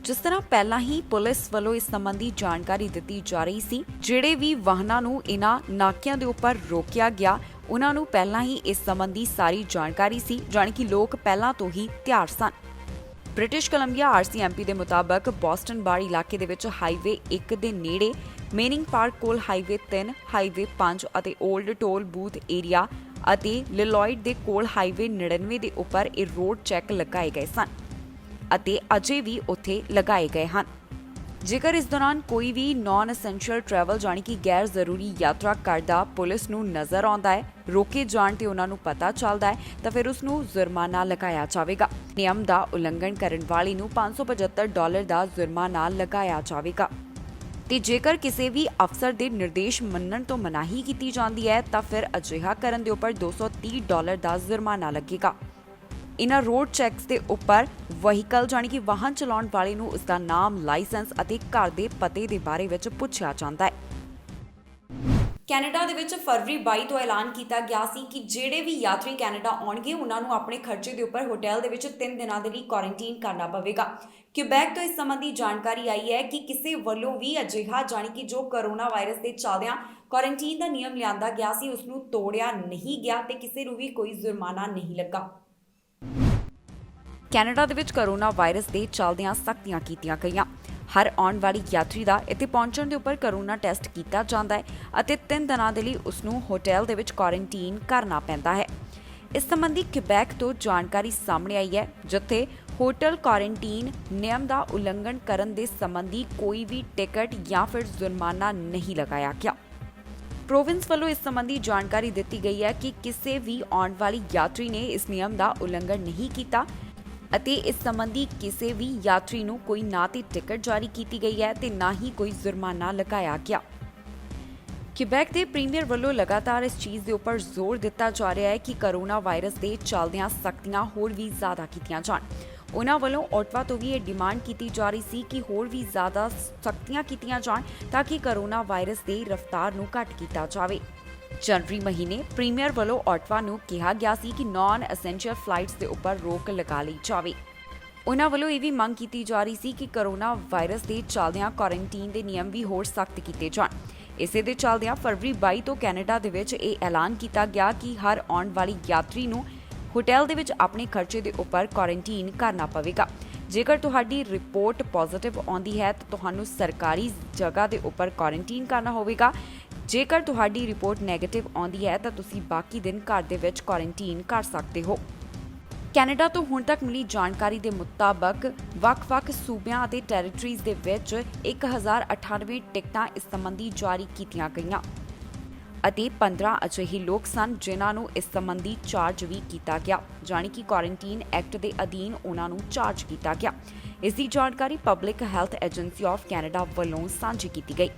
A: ਜਿਸ ਤਰ੍ਹਾਂ ਪਹਿਲਾਂ ਹੀ ਪੁਲਿਸ ਵੱਲੋਂ ਇਸ ਸੰਬੰਧੀ ਜਾਣਕਾਰੀ ਦਿੱਤੀ ਜਾ ਰਹੀ ਸੀ, ਜਿਹੜੇ ਵੀ ਵਾਹਨਾਂ ਨੂੰ ਇਹਨਾਂ ਨਾਕਿਆਂ ਦੇ ਉੱਪਰ ਰੋਕਿਆ ਗਿਆ ਉਹਨਾਂ ਨੂੰ ਪਹਿਲਾਂ ਹੀ ਇਸ ਸੰਬੰਧੀ ਸਾਰੀ ਜਾਣਕਾਰੀ ਸੀ, ਜਾਣੀ ਕਿ ਲੋਕ ਪਹਿਲਾਂ ਤੋਂ ਹੀ ਤਿਆਰ ਸਨ। ਬ੍ਰਿਟਿਸ਼ ਕੋਲੰਬੀਆ ਆਰਸੀਐਮਪੀ ਦੇ ਮੁਤਾਬਕ ਬੋਸਟਨ ਬਾਰ ਇਲਾਕੇ ਦੇ ਵਿੱਚ ਹਾਈਵੇ 1 ਦੇ ਨੇੜੇ ਮੇਨਿੰਗ ਪਾਰਕ ਕੋਲ ਹਾਈਵੇ 3, ਹਾਈਵੇ 5 ਅਤੇ 올ਡ ਟੋਲ ਬੂਥ ਏਰੀਆ ਅਤੇ ਲਿਲੋਇਡ ਦੇ ਕੋਲ ਹਾਈਵੇ 99 ਦੇ ਉੱਪਰ ਇਹ ਰੋਡ ਚੈੱਕ ਲਗਾਏ ਗਏ ਸਨ ਅਤੇ ਅਜੇ ਵੀ ਉੱਥੇ ਲਗਾਏ ਗਏ ਹਨ। ਜੇਕਰ ਇਸ ਦੌਰਾਨ ਕੋਈ ਵੀ ਨਾਨ ਐਸੈਂਸ਼ੀਅਲ ਟਰੈਵਲ ਜਾਣੀ ਕਿ ਗੈਰ ਜ਼ਰੂਰੀ ਯਾਤਰਾ ਕਰਦਾ ਪੁਲਿਸ ਨੂੰ ਨਜ਼ਰ ਆਉਂਦਾ ਹੈ, ਰੋਕੇ ਜਾਣ ਤੇ ਉਹਨਾਂ ਨੂੰ ਪਤਾ ਚੱਲਦਾ ਹੈ ਤਾਂ ਫਿਰ ਉਸ ਨੂੰ ਜੁਰਮਾਨਾ ਲਗਾਇਆ ਜਾਵੇਗਾ। ਨਿਯਮ ਦਾ ਉਲੰਘਣ ਕਰਨ ਵਾਲੇ ਨੂੰ $575 ਦਾ ਜੁਰਮਾਨਾ ਲਗਾਇਆ ਜਾਵੇਗਾ ਤੇ ਜੇਕਰ ਕਿਸੇ ਵੀ ਅਫਸਰ ਦੇ ਨਿਰਦੇਸ਼ ਮੰਨਣ ਤੋਂ ਮਨਾਹੀ ਕੀਤੀ ਜਾਂਦੀ ਹੈ ਤਾਂ ਫਿਰ ਅਜਿਹਾ ਕਰਨ ਦੇ ਉੱਪਰ $230 ਦਾ ਜੁਰਮਾਨਾ ਲੱਗੇਗਾ। ਇਨ੍ਹਾਂ ਰੋਡ ਚੈਕਸ ਦੇ ਉੱਪਰ ਵਹੀਕਲ ਜਾਣੀ ਕਿ ਵਾਹਨ ਚਲਾਉਣ ਵਾਲੇ ਨੂੰ ਉਸ ਦਾ ਨਾਮ, ਲਾਇਸੈਂਸ ਅਤੇ ਘਰ ਦੇ ਪਤੇ ਦੇ ਬਾਰੇ ਵਿੱਚ ਪੁੱਛਿਆ ਜਾਂਦਾ ਹੈ। ਕੈਨੇਡਾ ਦੇ ਵਿੱਚ ਫਰਵਰੀ 22 ਤੋਂ ਐਲਾਨ ਕੀਤਾ ਗਿਆ ਸੀ ਕਿ ਜਿਹੜੇ ਵੀ ਯਾਤਰੀ ਕੈਨੇਡਾ ਆਉਣਗੇ ਉਹਨਾਂ ਨੂੰ ਆਪਣੇ ਖਰਚੇ ਦੇ ਉੱਪਰ ਹੋਟਲ ਦੇ ਵਿੱਚ 3 ਦਿਨਾਂ ਦੇ ਲਈ ਕੁਆਰੰਟਾਈਨ ਕਰਨਾ ਪਵੇਗਾ। ਕਿਊਬੈਕ ਤੋਂ ਇਸ ਸੰਬੰਧੀ ਜਾਣਕਾਰੀ ਆਈ ਹੈ ਕਿ ਕਿਸੇ ਵੱਲੋਂ ਵੀ ਅਜਿਹਾ ਜਾਣੀ ਕਿ ਜੋ ਕੋਰੋਨਾ ਵਾਇਰਸ ਦੇ ਚੱਲਦਿਆਂ ਕੁਆਰੰਟਾਈਨ ਦਾ ਨਿਯਮ ਲਿਆਂਦਾ ਗਿਆ ਸੀ ਉਸ ਨੂੰ ਤੋੜਿਆ ਨਹੀਂ ਗਿਆ ਤੇ ਕਿਸੇ ਨੂੰ ਵੀ ਕੋਈ ਜੁਰਮਾਨਾ ਨਹੀਂ ਲੱਗਾ। ਕੈਨੇਡਾ ਦੇ ਵਿੱਚ ਕੋਰੋਨਾ ਵਾਇਰਸ ਦੇ ਚੱਲਦਿਆਂ ਸਖਤੀਆਂ ਕੀਤੀਆਂ ਗਈਆਂ। ਹਰ ਆਉਣ ਵਾਲੀ ਯਾਤਰੀ ਦਾ ਇੱਥੇ ਪਹੁੰਚਣ ਦੇ ਉੱਪਰ ਕੋਰੋਨਾ ਟੈਸਟ ਕੀਤਾ ਜਾਂਦਾ ਹੈ ਅਤੇ 3 ਦਿਨਾਂ ਦੇ ਲਈ ਉਸ ਨੂੰ ਹੋਟਲ ਦੇ ਵਿੱਚ ਕੁਆਰੰਟਾਈਨ ਕਰਨਾ ਪੈਂਦਾ ਹੈ। ਇਸ ਸੰਬੰਧੀ ਕਿਬੈਕ ਤੋਂ ਜਾਣਕਾਰੀ ਸਾਹਮਣੇ ਆਈ ਹੈ, ਜਿੱਥੇ ਹੋਟਲ ਕੁਆਰੰਟਾਈਨ ਨਿਯਮ ਦਾ ਉਲੰਘਣ ਕਰਨ ਦੇ ਸੰਬੰਧੀ ਕੋਈ ਵੀ ਟਿਕਟ ਜਾਂ ਫਿਰ ਜੁਰਮਾਨਾ ਨਹੀਂ ਲਗਾਇਆ ਗਿਆ। ਪ੍ਰੋਵਿੰਸ ਵੱਲੋਂ ਇਸ ਸੰਬੰਧੀ ਜਾਣਕਾਰੀ ਦਿੱਤੀ ਗਈ ਹੈ ਕਿ ਕਿਸੇ ਵੀ ਆਉਣ ਵਾਲੀ ਯਾਤਰੀ ਨੇ ਇਸ ਨਿਯਮ ਦਾ ਉਲੰਘਣ ਨਹੀਂ ਕੀਤਾ ਅਤੇ ਇਸ ਸੰਬੰਧੀ ਕਿਸੇ ਵੀ ਯਾਤਰੀ ਨੂੰ ਕੋਈ ਨਾ ਤੇ ਟਿਕਟ ਜਾਰੀ ਕੀਤੀ ਗਈ ਹੈ ਤੇ ਨਾ ਹੀ ਕੋਈ ਜੁਰਮਾਨਾ ਲਗਾਇਆ ਗਿਆ। ਕਿਬੈਕ ਦੇ ਪ੍ਰੀਮੀਅਰ ਵੱਲੋਂ ਲਗਾਤਾਰ ਇਸ ਚੀਜ਼ ਦੇ ਉੱਪਰ ਜ਼ੋਰ ਦਿੱਤਾ ਜਾ ਰਿਹਾ ਹੈ ਕਿ ਕੋਰੋਨਾ ਵਾਇਰਸ ਦੇ ਚੱਲਦਿਆਂ ਸਖਤੀਆਂ ਹੋਰ ਵੀ ਜ਼ਿਆਦਾ ਕੀਤੀਆਂ ਜਾਣ। ਉਹਨਾਂ ਵੱਲੋਂ ਓਟਵਾ ਤੋਂ ਵੀ ਇਹ ਡਿਮਾਂਡ ਕੀਤੀ ਜਾ ਰਹੀ ਸੀ ਕਿ ਹੋਰ ਵੀ ਜ਼ਿਆਦਾ ਸਖਤੀਆਂ ਕੀਤੀਆਂ ਜਾਣ ਤਾਂ ਕਿ ਕੋਰੋਨਾ ਵਾਇਰਸ ਦੀ ਰਫ਼ਤਾਰ ਨੂੰ ਘੱਟ ਕੀਤਾ ਜਾਵੇ। ਜਨਵਰੀ ਮਹੀਨੇ ਪ੍ਰੀਮੀਅਰ ਵੱਲੋਂ ਓਟਵਾ ਨੂੰ ਕਿਹਾ ਗਿਆ ਸੀ ਕਿ ਨਾਨ ਐਸੈਂਸ਼ੀਅਲ ਫਲਾਈਟਸ ਦੇ ਉੱਪਰ ਰੋਕ ਲਗਾ ਲਈ ਜਾਵੇ। ਉਹਨਾਂ ਵੱਲੋਂ ਇਹ ਵੀ ਮੰਗ ਕੀਤੀ ਜਾ ਰਹੀ ਸੀ ਕਿ ਕੋਰੋਨਾ ਵਾਇਰਸ ਦੇ ਚੱਲਦਿਆਂ ਕੁਆਰੰਟਾਈਨ ਦੇ ਨਿਯਮ ਵੀ ਹੋਰ ਸਖਤ ਕੀਤੇ ਜਾਣ। ਇਸੇ ਦੇ ਚੱਲਦਿਆਂ ਫਰਵਰੀ 22 ਤੋਂ ਕੈਨੇਡਾ ਦੇ ਵਿੱਚ ਇਹ ਐਲਾਨ ਕੀਤਾ ਗਿਆ ਕਿ ਹਰ ਆਉਣ ਵਾਲੀ ਯਾਤਰੀ ਨੂੰ ਹੋਟਲ ਦੇ ਵਿੱਚ ਆਪਣੇ ਖਰਚੇ ਦੇ ਉੱਪਰ ਕੁਆਰੰਟਾਈਨ ਕਰਨਾ ਪਵੇਗਾ। ਜੇਕਰ ਤੁਹਾਡੀ ਰਿਪੋਰਟ ਪੋਜ਼ਿਟਿਵ ਆਉਂਦੀ ਹੈ ਤਾਂ ਤੁਹਾਨੂੰ ਸਰਕਾਰੀ ਜਗ੍ਹਾ ਦੇ ਉੱਪਰ ਕੁਆਰੰਟਾਈਨ ਕਰਨਾ ਹੋਵੇਗਾ। ਜੇਕਰ ਤੁਹਾਡੀ ਰਿਪੋਰਟ ਨੈਗੇਟਿਵ ਆਉਂਦੀ ਹੈ ਤਾਂ ਤੁਸੀਂ ਬਾਕੀ ਦਿਨ ਘਰ ਦੇ ਵਿੱਚ ਕੁਆਰੰਟਾਈਨ ਕਰ ਸਕਦੇ ਹੋ। ਕੈਨੇਡਾ ਤੋਂ ਹੁਣ ਤੱਕ ਮਿਲੀ ਜਾਣਕਾਰੀ ਦੇ ਮੁਤਾਬਕ ਵੱਖ-ਵੱਖ ਸੂਬਿਆਂ ਅਤੇ ਟੈਰੀਟਰੀਜ਼ ਦੇ ਵਿੱਚ 1098 ਟਿਕਟਾਂ ਇਸ ਸੰਬੰਧੀ ਜਾਰੀ ਕੀਤੀਆਂ ਗਈਆਂ ਅਤੇ 15 ਅਜਿਹੇ ਲੋਕ ਸਨ ਜਿਨ੍ਹਾਂ ਨੂੰ ਇਸ ਸੰਬੰਧੀ ਚਾਰਜ ਵੀ ਕੀਤਾ ਗਿਆ, ਜਾਣੀ ਕਿ ਕੁਆਰੰਟਾਈਨ ਐਕਟ ਦੇ ਅਧੀਨ ਉਹਨਾਂ ਨੂੰ ਚਾਰਜ ਕੀਤਾ ਗਿਆ। ਇਸ ਦੀ ਜਾਣਕਾਰੀ public health agency of Canada ਵੱਲੋਂ ਸਾਂਝੀ ਕੀਤੀ ਗਈ।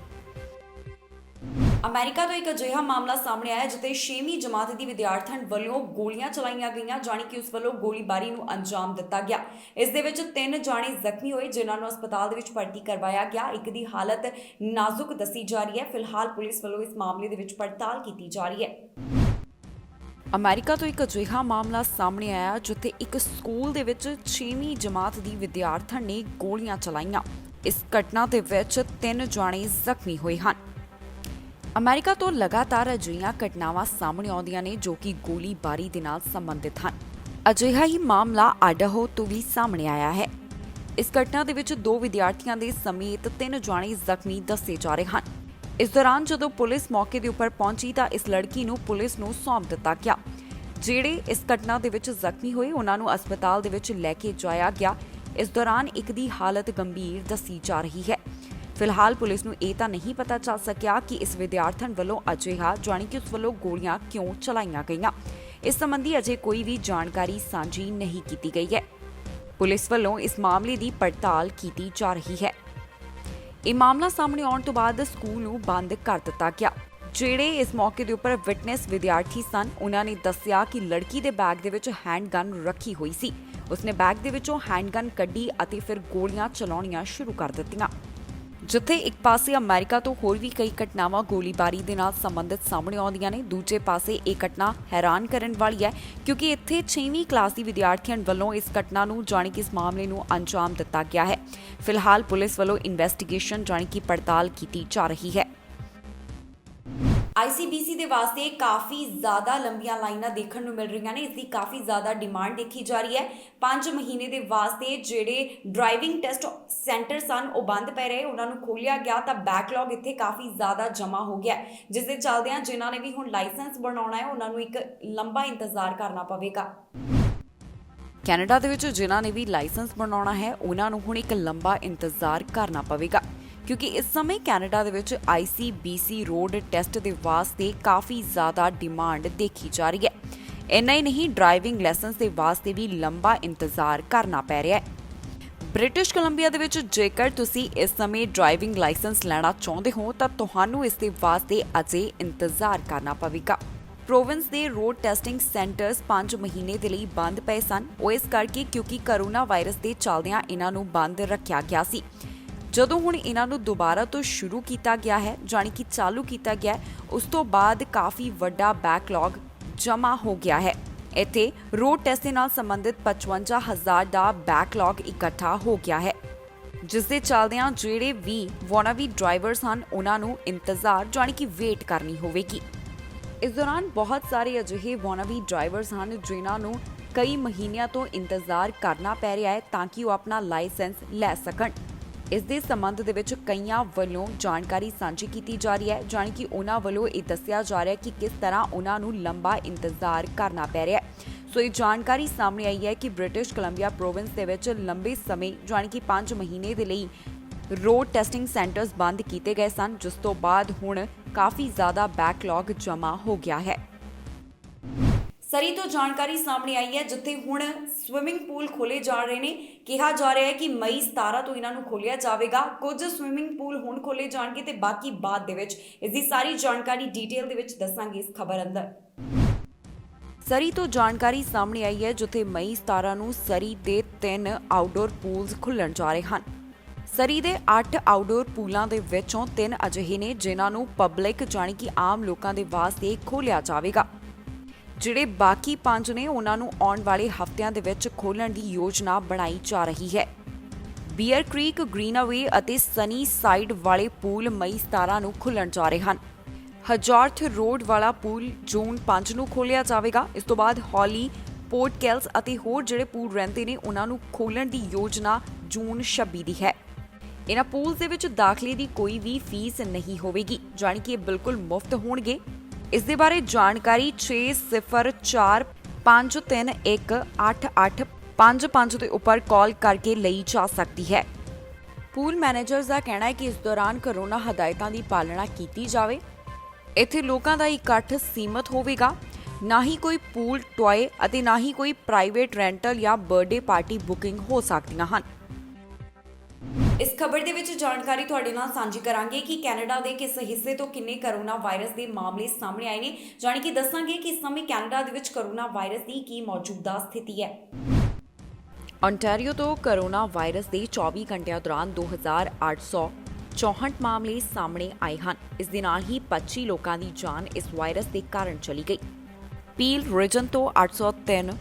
A: ਅਮਰੀਕਾ ਤੋਂ ਇੱਕ ਅਜਿਹਾ ਮਾਮਲਾ ਸਾਹਮਣੇ ਆਇਆ ਜਿੱਥੇ 6ਵੀਂ ਜਮਾਤ ਦੀ ਵਿਦਿਆਰਥਣ ਵੱਲੋਂ ਗੋਲੀਆਂ ਚਲਾਈਆਂ ਗਈਆਂ, ਜਾਣੀ ਕਿ ਉਸ ਵੱਲੋਂ ਗੋਲੀਬਾਰੀ ਨੂੰ ਅੰਜਾਮ ਦਿੱਤਾ ਗਿਆ। ਇਸ ਦੇ ਵਿੱਚ 3 ਜਾਣੇ ਜ਼ਖਮੀ ਹੋਏ ਜਿਨ੍ਹਾਂ ਨੂੰ ਹਸਪਤਾਲ ਦੇ ਵਿੱਚ ਭਰਤੀ ਕਰਵਾਇਆ ਗਿਆ। ਇੱਕ ਦੀ ਹਾਲਤ ਨਾਜ਼ੁਕ ਦੱਸੀ ਜਾ ਰਹੀ ਹੈ। ਫਿਲਹਾਲ ਪੁਲਿਸ ਵੱਲੋਂ ਇਸ ਮਾਮਲੇ ਦੇ ਵਿੱਚ ਪੜਤਾਲ ਕੀਤੀ ਜਾ ਰਹੀ ਹੈ। ਅਮਰੀਕਾ ਤੋਂ ਇੱਕ ਅਜਿਹਾ ਮਾਮਲਾ ਸਾਹਮਣੇ ਆਇਆ ਜਿੱਥੇ ਇੱਕ ਸਕੂਲ ਦੇ ਵਿੱਚ 6ਵੀਂ ਜਮਾਤ ਦੀ ਵਿਦਿਆਰਥਣ ਨੇ ਗੋਲੀਆਂ ਚਲਾਈਆਂ। ਇਸ ਘਟਨਾ ਦੇ ਵਿੱਚ 3 ਜਾਣੇ ਜ਼ਖਮੀ ਹੋਏ ਹਨ। ਅਮਰੀਕਾ ਤੋਂ ਲਗਾਤਾਰ ਅਜਿਹੀਆਂ ਘਟਨਾਵਾਂ ਸਾਹਮਣੇ ਆਉਂਦੀਆਂ ਨੇ ਜੋ ਕਿ ਗੋਲੀਬਾਰੀ ਦੇ ਨਾਲ ਸੰਬੰਧਿਤ ਹਨ। ਅਜਿਹਾ ਹੀ ਮਾਮਲਾ ਆਡਾਹੋ ਤੋਂ ਵੀ ਸਾਹਮਣੇ ਆਇਆ ਹੈ। ਇਸ ਘਟਨਾ ਦੇ ਵਿੱਚ 2 ਵਿਦਿਆਰਥੀਆਂ ਦੇ ਸਮੇਤ 3 ਜਾਣੇ ਜ਼ਖਮੀ ਦੱਸੇ ਜਾ ਰਹੇ ਹਨ। ਇਸ ਦੌਰਾਨ ਜਦੋਂ ਪੁਲਿਸ ਮੌਕੇ ਦੇ ਉੱਪਰ ਪਹੁੰਚੀ ਤਾਂ ਇਸ ਲੜਕੀ ਨੂੰ ਪੁਲਿਸ ਨੂੰ ਸੌਂਪ ਦਿੱਤਾ ਗਿਆ। ਜਿਹੜੇ ਇਸ ਘਟਨਾ ਦੇ ਵਿੱਚ ਜ਼ਖਮੀ ਹੋਏ ਉਹਨਾਂ ਨੂੰ ਹਸਪਤਾਲ ਦੇ ਵਿੱਚ ਲੈ ਕੇ ਜਾਇਆ ਗਿਆ। ਇਸ ਦੌਰਾਨ ਇੱਕ ਦੀ ਹਾਲਤ ਗੰਭੀਰ ਦੱਸੀ ਜਾ ਰਹੀ ਹੈ। ਫਿਲਹਾਲ ਪੁਲਿਸ ਨੂੰ ਇਹ ਤਾਂ ਨਹੀਂ ਪਤਾ ਚੱਲ ਸਕਿਆ ਕਿ ਇਸ ਵਿਦਿਆਰਥਣ ਵੱਲੋਂ ਅਜਿਹਾ ਜਾਣੀ ਕਿ ਉਸ ਵੱਲੋਂ ਗੋਲੀਆਂ ਕਿਉਂ ਚਲਾਈਆਂ ਗਈਆਂ। ਇਸ ਸੰਬੰਧੀ ਅਜੇ ਕੋਈ ਵੀ ਜਾਣਕਾਰੀ ਸਾਂਝੀ ਨਹੀਂ ਕੀਤੀ ਗਈ ਹੈ। ਪੁਲਿਸ ਵੱਲੋਂ ਇਸ ਮਾਮਲੇ ਦੀ ਪੜਤਾਲ ਕੀਤੀ ਜਾ ਰਹੀ ਹੈ। ਇਹ ਮਾਮਲਾ ਸਾਹਮਣੇ ਆਉਣ ਤੋਂ ਬਾਅਦ ਸਕੂਲ ਨੂੰ ਬੰਦ ਕਰ ਦਿੱਤਾ ਗਿਆ। ਜਿਹੜੇ ਇਸ ਮੌਕੇ ਦੇ ਉੱਪਰ ਵਿਟਨੈਸ ਵਿਦਿਆਰਥੀ ਸਨ ਉਹਨਾਂ ਨੇ ਦੱਸਿਆ ਕਿ ਲੜਕੀ ਦੇ ਬੈਗ ਦੇ ਵਿੱਚ ਹੈਂਡਗਨ ਰੱਖੀ ਹੋਈ ਸੀ। ਉਸਨੇ ਬੈਗ ਦੇ ਵਿੱਚੋਂ ਹੈਂਡਗਨ ਕੱਢੀ ਅਤੇ ਫਿਰ ਗੋਲੀਆਂ ਚਲਾਉਣੀਆਂ ਸ਼ੁਰੂ ਕਰ ਦਿੱਤੀਆਂ। ਜਿੱਥੇ ਇੱਕ ਪਾਸੇ ਅਮਰੀਕਾ ਤੋਂ ਹੋਰ ਵੀ ਕਈ ਘਟਨਾਵਾਂ ਗੋਲੀਬਾਰੀ ਦੇ ਨਾਲ ਸੰਬੰਧਿਤ ਸਾਹਮਣੇ ਆਉਂਦੀਆਂ ਨੇ, ਦੂਜੇ ਪਾਸੇ ਇਹ ਘਟਨਾ ਹੈਰਾਨ ਕਰਨ ਵਾਲੀ ਹੈ ਕਿਉਂਕਿ ਇੱਥੇ 6ਵੀਂ ਕਲਾਸ ਦੀ ਵਿਦਿਆਰਥੀਆਂ ਵੱਲੋਂ ਇਸ ਘਟਨਾ ਨੂੰ ਜਾਣੀ ਕਿ ਇਸ ਮਾਮਲੇ ਨੂੰ ਅੰਜਾਮ ਦਿੱਤਾ ਗਿਆ ਹੈ। ਫਿਲਹਾਲ ਪੁਲਿਸ ਵੱਲੋਂ ਇਨਵੈਸਟੀਗੇਸ਼ਨ ਜਾਣੀ ਕਿ ਪੜਤਾਲ ਕੀਤੀ ਜਾ ਰਹੀ ਹੈ। ICBC ਦੇ ਵਾਸਤੇ ਕਾਫੀ ਜ਼ਿਆਦਾ ਲੰਬੀਆਂ ਲਾਈਨਾਂ ਦੇਖਣ ਨੂੰ ਮਿਲ ਰਹੀਆਂ ਨੇ। ਇਸ ਦੀ ਕਾਫੀ ਜ਼ਿਆਦਾ ਡਿਮਾਂਡ ਦੇਖੀ ਜਾ ਰਹੀ ਹੈ। 5 ਮਹੀਨੇ ਦੇ ਵਾਸਤੇ ਜਿਹੜੇ ਡਰਾਈਵਿੰਗ ਟੈਸਟ ਸੈਂਟਰ ਸਨ ਉਹ ਬੰਦ ਪਏ ਰਹੇ, ਉਹਨਾਂ ਨੂੰ ਖੋਲ੍ਹਿਆ ਗਿਆ ਤਾਂ ਬੈਕਲੌਗ ਇੱਥੇ ਕਾਫੀ ਜ਼ਿਆਦਾ ਜਮ੍ਹਾਂ ਹੋ ਗਿਆ, ਜਿਸ ਦੇ ਚੱਲਦਿਆਂ ਜਿਨ੍ਹਾਂ ਨੇ ਵੀ ਹੁਣ ਲਾਇਸੈਂਸ ਬਣਾਉਣਾ ਹੈ ਉਹਨਾਂ ਨੂੰ ਇੱਕ ਲੰਬਾ ਇੰਤਜ਼ਾਰ ਕਰਨਾ ਪਵੇਗਾ। ਕੈਨੇਡਾ ਦੇ ਵਿੱਚ ਜਿਨ੍ਹਾਂ ਨੇ ਵੀ ਲਾਇਸੈਂਸ ਬਣਾਉਣਾ ਹੈ ਉਹਨਾਂ ਨੂੰ ਹੁਣ ਇੱਕ ਲੰਬਾ ਇੰਤਜ਼ਾਰ ਕਰਨਾ ਪਵੇਗਾ ਕਿਉਂਕਿ ਇਸ ਸਮੇਂ ਕੈਨੇਡਾ ਦੇ ਵਿੱਚ ICBC ਰੋਡ ਟੈਸਟ ਦੇ ਵਾਸਤੇ ਕਾਫੀ ਜ਼ਿਆਦਾ ਡਿਮਾਂਡ ਦੇਖੀ ਜਾ ਰਹੀ ਹੈ। ਇੰਨਾ ਹੀ ਨਹੀਂ, ਡਰਾਈਵਿੰਗ ਲਾਇਸੈਂਸ ਦੇ ਵਾਸਤੇ ਵੀ ਲੰਬਾ ਇੰਤਜ਼ਾਰ ਕਰਨਾ ਪੈ ਰਿਹਾ ਹੈ। ਬ੍ਰਿਟਿਸ਼ ਕੋਲੰਬੀਆ ਦੇ ਵਿੱਚ ਜੇਕਰ ਤੁਸੀਂ ਇਸ ਸਮੇਂ ਡਰਾਈਵਿੰਗ ਲਾਇਸੈਂਸ ਲੈਣਾ ਚਾਹੁੰਦੇ ਹੋ ਤਾਂ ਤੁਹਾਨੂੰ ਇਸ ਦੇ ਵਾਸਤੇ ਅਜੇ ਇੰਤਜ਼ਾਰ ਕਰਨਾ ਪਵੇਗਾ। ਪ੍ਰੋਵਿੰਸ ਦੇ ਰੋਡ ਟੈਸਟਿੰਗ ਸੈਂਟਰਸ 5 ਮਹੀਨੇ ਦੇ ਲਈ ਬੰਦ ਪਏ ਸਨ, ਉਹ ਇਸ ਕਰਕੇ ਕਿਉਂਕਿ ਕਰੋਨਾ ਵਾਇਰਸ ਦੇ ਚੱਲਦਿਆਂ ਇਹਨਾਂ ਨੂੰ ਬੰਦ ਰੱਖਿਆ ਗਿਆ ਸੀ। ਜਦੋਂ ਹੁਣ ਇਹਨਾਂ ਨੂੰ ਦੁਬਾਰਾ ਤੋਂ ਸ਼ੁਰੂ ਕੀਤਾ ਗਿਆ ਹੈ, ਜਾਣੀ ਕਿ ਚਾਲੂ ਕੀਤਾ ਗਿਆ, ਉਸ ਤੋਂ ਬਾਅਦ ਕਾਫੀ ਵੱਡਾ ਬੈਕਲੌਗ ਜਮ੍ਹਾਂ ਹੋ ਗਿਆ ਹੈ। ਇੱਥੇ ਰੋਡ ਟੈਸਟ ਦੇ ਨਾਲ ਸੰਬੰਧਿਤ 55,000 ਦਾ ਬੈਕਲੌਗ ਇਕੱਠਾ ਹੋ ਗਿਆ ਹੈ, ਜਿਸ ਦੇ ਚੱਲਦਿਆਂ ਜਿਹੜੇ ਵੀ ਵਾਨਾਬੀ ਡਰਾਈਵਰਸ ਹਨ ਉਹਨਾਂ ਨੂੰ ਇੰਤਜ਼ਾਰ ਜਾਣੀ ਕਿ ਵੇਟ ਕਰਨੀ ਹੋਵੇਗੀ। ਇਸ ਦੌਰਾਨ ਬਹੁਤ ਸਾਰੇ ਅਜਿਹੇ ਵਾਨਾਬੀ ਡਰਾਈਵਰਸ ਹਨ ਜਿਨ੍ਹਾਂ ਨੂੰ ਕਈ ਮਹੀਨਿਆਂ ਤੋਂ ਇੰਤਜ਼ਾਰ ਕਰਨਾ ਪੈ ਰਿਹਾ ਹੈ ਤਾਂ ਕਿ ਉਹ ਆਪਣਾ ਲਾਇਸੈਂਸ ਲੈ ਸਕਣ। ਇਸ ਦੇ ਸੰਬੰਧ ਦੇ ਵਿੱਚ ਕਈਆਂ ਵੱਲੋਂ ਜਾਣਕਾਰੀ ਸਾਂਝੀ ਕੀਤੀ ਜਾ ਰਹੀ ਹੈ, ਜਾਣੀ ਕਿ ਉਹਨਾਂ ਵੱਲੋਂ ਇਹ ਦੱਸਿਆ ਜਾ ਰਿਹਾ ਕਿ ਕਿਸ ਤਰ੍ਹਾਂ ਉਹਨਾਂ ਨੂੰ ਲੰਬਾ ਇੰਤਜ਼ਾਰ ਕਰਨਾ ਪੈ ਰਿਹਾ ਹੈ। ਸੋ ਇਹ ਜਾਣਕਾਰੀ ਸਾਹਮਣੇ ਆਈ ਹੈ ਕਿ ਬ੍ਰਿਟਿਸ਼ ਕੋਲੰਬੀਆ ਪ੍ਰੋਵਿੰਸ ਦੇ ਵਿੱਚ ਲੰਬੇ ਸਮੇਂ ਜਾਣੀ ਕਿ 5 ਮਹੀਨੇ ਦੇ ਲਈ ਰੋਡ ਟੈਸਟਿੰਗ ਸੈਂਟਰਸ ਬੰਦ ਕੀਤੇ ਗਏ ਸਨ, ਜਿਸ ਤੋਂ ਬਾਅਦ ਹੁਣ ਕਾਫੀ ਜ਼ਿਆਦਾ ਬੈਕਲੌਗ ਜਮ੍ਹਾਂ ਹੋ ਗਿਆ ਹੈ। ਸਰੀ ਤੋਂ ਜਾਣਕਾਰੀ ਸਾਹਮਣੇ ਆਈ ਹੈ ਜਿੱਥੇ ਹੁਣ ਸਵਿਮਿੰਗ ਪੂਲ ਖੋਲੇ ਜਾ ਰਹੇ ਨੇ। ਕਿਹਾ ਜਾ ਰਿਹਾ ਹੈ ਕਿ ਮਈ 17 ਤੋਂ ਇਹਨਾਂ ਨੂੰ ਖੋਲਿਆ ਜਾਵੇਗਾ। ਕੁਝ ਸਵਿਮਿੰਗ ਪੂਲ ਹੁਣ ਖੋਲੇ ਜਾਣਗੇ ਤੇ ਬਾਕੀ ਬਾਅਦ ਦੇ ਵਿੱਚ। ਇਸ ਦੀ ਸਾਰੀ ਜਾਣਕਾਰੀ ਡਿਟੇਲ ਦੇ ਵਿੱਚ ਦੱਸਾਂਗੇ ਇਸ ਖਬਰ ਅੰਦਰ। ਸਰੀ ਤੋਂ ਜਾਣਕਾਰੀ ਸਾਹਮਣੇ ਆਈ ਹੈ ਜਿੱਥੇ ਮਈ 17 ਨੂੰ ਸਰੀ ਦੇ 3 ਆਊਟਡੋਰ ਪੂਲਸ ਖੁੱਲਣ ਜਾ ਰਹੇ ਹਨ। ਸਰੀ ਦੇ 8 ਆਊਟਡੋਰ ਪੂਲਾਂ ਦੇ ਵਿੱਚੋਂ 3 ਅਜਿਹੇ ਨੇ ਜਿਨ੍ਹਾਂ ਨੂੰ ਪਬਲਿਕ ਜਾਣੀ ਕਿ ਆਮ ਲੋਕਾਂ ਦੇ ਵਾਸਤੇ ਖੋਲਿਆ ਜਾਵੇਗਾ। ਜਿਹੜੇ ਬਾਕੀ 5 ਨੇ ਉਹਨਾਂ ਨੂੰ ਆਉਣ ਵਾਲੇ ਹਫ਼ਤਿਆਂ ਦੇ ਵਿੱਚ ਖੋਲ੍ਹਣ ਦੀ ਯੋਜਨਾ ਬਣਾਈ ਜਾ ਰਹੀ ਹੈ। ਬੀਅਰ ਕ੍ਰੀਕ, ਗ੍ਰੀਨਅਵੇ ਅਤੇ ਸਨੀ ਸਾਈਡ ਵਾਲੇ ਪੂਲ ਮਈ 17 ਨੂੰ ਖੁੱਲਣ ਜਾ ਰਹੇ ਹਨ। ਹਜ਼ਾਰਥ ਰੋਡ ਵਾਲਾ ਪੂਲ ਜੂਨ 5 ਨੂੰ ਖੋਲ੍ਹਿਆ ਜਾਵੇਗਾ। ਇਸ ਤੋਂ ਬਾਅਦ ਹੌਲੀ, ਪੋਰਟ ਕੈਲਸ ਅਤੇ ਹੋਰ ਜਿਹੜੇ ਪੂਲ ਰਹਿੰਦੇ ਨੇ ਉਹਨਾਂ ਨੂੰ ਖੋਲ੍ਹਣ ਦੀ ਯੋਜਨਾ ਜੂਨ 26 ਦੀ ਹੈ। ਇਹਨਾਂ ਪੂਲਸ ਦੇ ਵਿੱਚ ਦਾਖਲੇ ਦੀ ਕੋਈ ਵੀ ਫੀਸ ਨਹੀਂ ਹੋਵੇਗੀ, ਜਾਣੀ ਕਿ ਇਹ ਬਿਲਕੁਲ ਮੁਫਤ ਹੋਣਗੇ। ਇਸ ਦੇ ਬਾਰੇ ਜਾਣਕਾਰੀ 6045318855 ਦੇ ਉੱਪਰ ਕਾਲ ਕਰਕੇ ਲਈ ਜਾ ਸਕਦੀ ਹੈ। ਪੂਲ ਮੈਨੇਜਰਸ ਦਾ ਕਹਿਣਾ ਹੈ ਕਿ ਇਸ ਦੌਰਾਨ ਕਰੋਨਾ ਹਦਾਇਤਾਂ ਦੀ ਪਾਲਣਾ ਕੀਤੀ ਜਾਵੇ। ਇੱਥੇ ਲੋਕਾਂ ਦਾ ਇਕੱਠ ਸੀਮਤ ਹੋਵੇਗਾ, ਨਾ ਹੀ ਕੋਈ ਪੂਲ ਟੋਏ ਅਤੇ ਨਾ ਹੀ ਕੋਈ ਪ੍ਰਾਈਵੇਟ ਰੈਂਟਲ ਜਾਂ ਬਰਥਡੇ ਪਾਰਟੀ ਬੁਕਿੰਗ ਹੋ ਸਕਦੀਆਂ ਹਨ। ਇਸ ਖਬਰ ਦੇ ਵਿੱਚ ਜਾਣਕਾਰੀ ਤੁਹਾਡੇ ਨਾਲ ਸਾਂਝੀ ਕਰਾਂਗੇ ਕਿ ਕੈਨੇਡਾ ਦੇ ਕਿਸ ਹਿੱਸੇ ਤੋਂ ਕਿੰਨੇ ਕਰੋਨਾ ਵਾਇਰਸ ਦੇ ਮਾਮਲੇ ਸਾਹਮਣੇ ਆਏ ਨੇ, ਜਾਣੀ ਕਿ ਦੱਸਾਂਗੇ ਕਿ ਇਸ ਸਮੇਂ ਕੈਨੇਡਾ ਦੇ ਵਿੱਚ ਕਰੋਨਾ ਵਾਇਰਸ ਦੀ ਕੀ ਮੌਜੂਦਾ ਸਥਿਤੀ ਹੈ। ontario ਤੋਂ ਕਰੋਨਾ ਵਾਇਰਸ ਦੇ 24 ਘੰਟਿਆਂ ਦੌਰਾਨ 2864 ਮਾਮਲੇ ਸਾਹਮਣੇ ਆਏ ਹਨ। ਇਸ ਦੇ ਨਾਲ ਹੀ 25 ਲੋਕਾਂ ਦੀ ਜਾਨ ਇਸ ਵਾਇਰਸ ਦੇ ਕਾਰਨ ਚਲੀ ਗਈ। ਪੀਲ ਰੀਜਨ ਤੋਂ 803,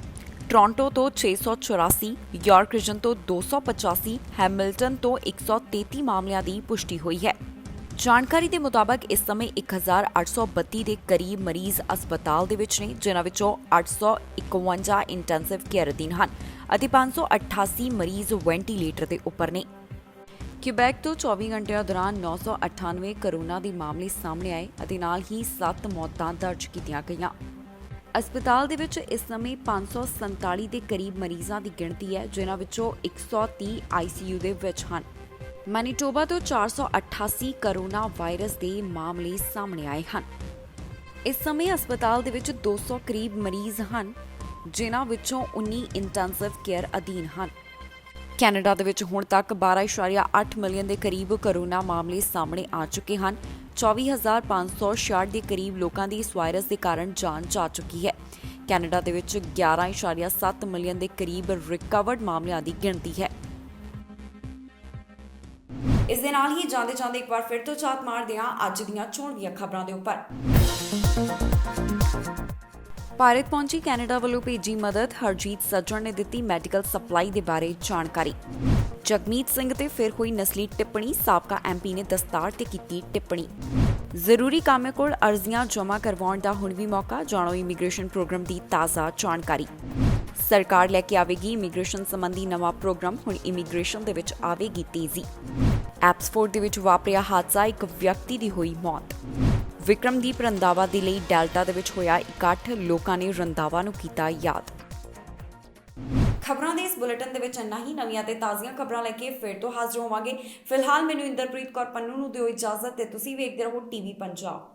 A: ਟੋਰਾਂਟੋ ਤੋਂ 684, ਯਾਰਕ ਰੀਜਨ ਤੋਂ 285, ਹੈਮਿਲਟਨ ਤੋਂ 133 ਮਾਮਲਿਆਂ ਦੀ ਪੁਸ਼ਟੀ ਹੋਈ ਹੈ। ਜਾਣਕਾਰੀ ਦੇ ਮੁਤਾਬਕ ਇਸ ਸਮੇਂ 1832 ਦੇ ਕਰੀਬ ਮਰੀਜ਼ ਹਸਪਤਾਲ ਦੇ ਵਿੱਚ ਨੇ, ਜਿਨ੍ਹਾਂ ਵਿੱਚੋਂ 851 ਇੰਟੈਂਸਿਵ ਕੇਅਰ ਅਧੀਨ ਹਨ ਅਤੇ 588 ਮਰੀਜ਼ ਵੈਂਟੀਲੇਟਰ ਦੇ ਉੱਪਰ ਨੇ। ਕਿਬੈਕ ਤੋਂ 24 ਘੰਟਿਆਂ ਦੌਰਾਨ 998 ਕਰੋਨਾ ਦੇ ਮਾਮਲੇ ਸਾਹਮਣੇ ਆਏ ਅਤੇ ਨਾਲ ਹੀ 7 ਮੌਤਾਂ ਦਰਜ ਕੀਤੀਆਂ ਗਈਆਂ। ਹਸਪਤਾਲ ਦੇ ਵਿੱਚ ਇਸ ਸਮੇਂ 547 ਦੇ ਕਰੀਬ ਮਰੀਜ਼ਾਂ ਦੀ ਗਿਣਤੀ ਹੈ, ਜਿਨ੍ਹਾਂ ਵਿੱਚੋਂ 130 ICU ਦੇ ਵਿੱਚ ਹਨ। ਮੈਨੀਟੋਬਾ ਤੋਂ 488 ਕਰੋਨਾ ਵਾਇਰਸ ਦੇ ਮਾਮਲੇ ਸਾਹਮਣੇ ਆਏ ਹਨ। ਇਸ ਸਮੇਂ ਹਸਪਤਾਲ ਦੇ ਵਿੱਚ 200 ਕਰੀਬ ਮਰੀਜ਼ ਹਨ, ਜਿਨ੍ਹਾਂ ਵਿੱਚੋਂ 19 ਇੰਟੈਂਸਿਵ ਕੇਅਰ ਅਧੀਨ ਹਨ। ਕੈਨੇਡਾ ਦੇ ਵਿੱਚ ਹੁਣ ਤੱਕ 12.8 ਮਿਲੀਅਨ ਦੇ ਕਰੀਬ ਕਰੋਨਾ ਮਾਮਲੇ ਸਾਹਮਣੇ ਆ ਚੁੱਕੇ ਹਨ। 24,566 ਦੇ ਕਰੀਬ ਲੋਕਾਂ ਦੀ ਇਸ ਵਾਇਰਸ ਦੇ ਕਾਰਨ ਜਾਨ ਜਾ ਚੁੱਕੀ ਹੈ। ਕੈਨੇਡਾ ਦੇ ਵਿੱਚ 11.7 ਮਿਲੀਅਨ ਦੇ ਕਰੀਬ ਰਿਕਵਰਡ ਮਾਮਲਿਆਂ ਦੀ ਗਿਣਤੀ ਹੈ। ਇਸ ਦੇ ਨਾਲ ਹੀ ਜਾਂਦੇ ਇੱਕ ਵਾਰ ਫਿਰ ਤੋਂ ਝਾਤ ਮਾਰਦੇ ਹਾਂ ਅੱਜ ਦੀਆਂ ਚੋਣ ਦੀਆਂ ਖਬਰਾਂ ਦੇ ਉੱਪਰ। ਭਾਰਤ ਪਹੁੰਚੀ ਕੈਨੇਡਾ ਵੱਲੋਂ ਭੇਜੀ ਮਦਦ, ਹਰਜੀਤ ਸੱਜਣ ਨੇ ਦਿੱਤੀ ਮੈਡੀਕਲ ਸਪਲਾਈ ਦੇ ਬਾਰੇ ਜਾਣਕਾਰੀ। ਜਗਮੀਤ ਸਿੰਘ ਤੇ ਫਿਰ ਹੋਈ ਨਸਲੀ ਟਿੱਪਣੀ, ਸਾਬਕਾ ਐਮਪੀ ਨੇ ਦਸਤਾਰ ਤੇ ਕੀਤੀ ਟਿੱਪਣੀ। ਜ਼ਰੂਰੀ ਕਾਮੇ ਕੋਲ ਅਰਜ਼ੀਆਂ ਜਮ੍ਹਾਂ ਕਰਵਾਉਣ ਦਾ ਹੁਣ ਵੀ ਮੌਕਾ, ਜਾਣੋ ਇਮੀਗ੍ਰੇਸ਼ਨ ਪ੍ਰੋਗਰਾਮ ਦੀ ਤਾਜ਼ਾ ਜਾਣਕਾਰੀ। ਸਰਕਾਰ ਲੈ ਕੇ ਆਵੇਗੀ ਇਮੀਗ੍ਰੇਸ਼ਨ ਸੰਬੰਧੀ ਨਵਾਂ ਪ੍ਰੋਗਰਾਮ, ਹੁਣ ਇਮੀਗ੍ਰੇਸ਼ਨ ਦੇ ਵਿੱਚ ਆਵੇਗੀ ਤੇਜ਼ੀ। ਐਪਸਫੋਰਡ ਦੇ ਵਿੱਚ ਵਾਪਰਿਆ ਹਾਦਸਾ, ਇੱਕ ਵਿਅਕਤੀ ਦੀ ਹੋਈ ਮੌਤ। ਵਿਕਰਮਦੀਪ ਰੰਧਾਵਾ ਦੇ ਲਈ ਡੈਲਟਾ ਦੇ ਵਿੱਚ ਹੋਇਆ ਇਕੱਠ, ਲੋਕਾਂ ਨੇ ਰੰਧਾਵਾ ਨੂੰ ਕੀਤਾ ਯਾਦ। ਖਬਰਾਂ ਦੇ ਇਸ ਬੁਲੇਟਿਨ ਦੇ ਵਿੱਚ ਇੰਨਾ ਹੀ। ਨਵੀਆਂ ਤੇ ਤਾਜ਼ੀਆਂ ਖਬਰਾਂ ਲੈ ਕੇ ਫਿਰ ਤੋਂ ਹਾਜ਼ਰ ਹੋਵਾਂਗੇ। ਫਿਲਹਾਲ ਮੈਨੂੰ ਇੰਦਰਪ੍ਰੀਤ ਕੌਰ ਪੰਨੂ ਨੂੰ ਦਿਓ ਇਜਾਜ਼ਤ ਤੇ ਤੁਸੀਂ ਵੇਖਦੇ ਰਹੋ ਟੀਵੀ ਪੰਜਾਬ।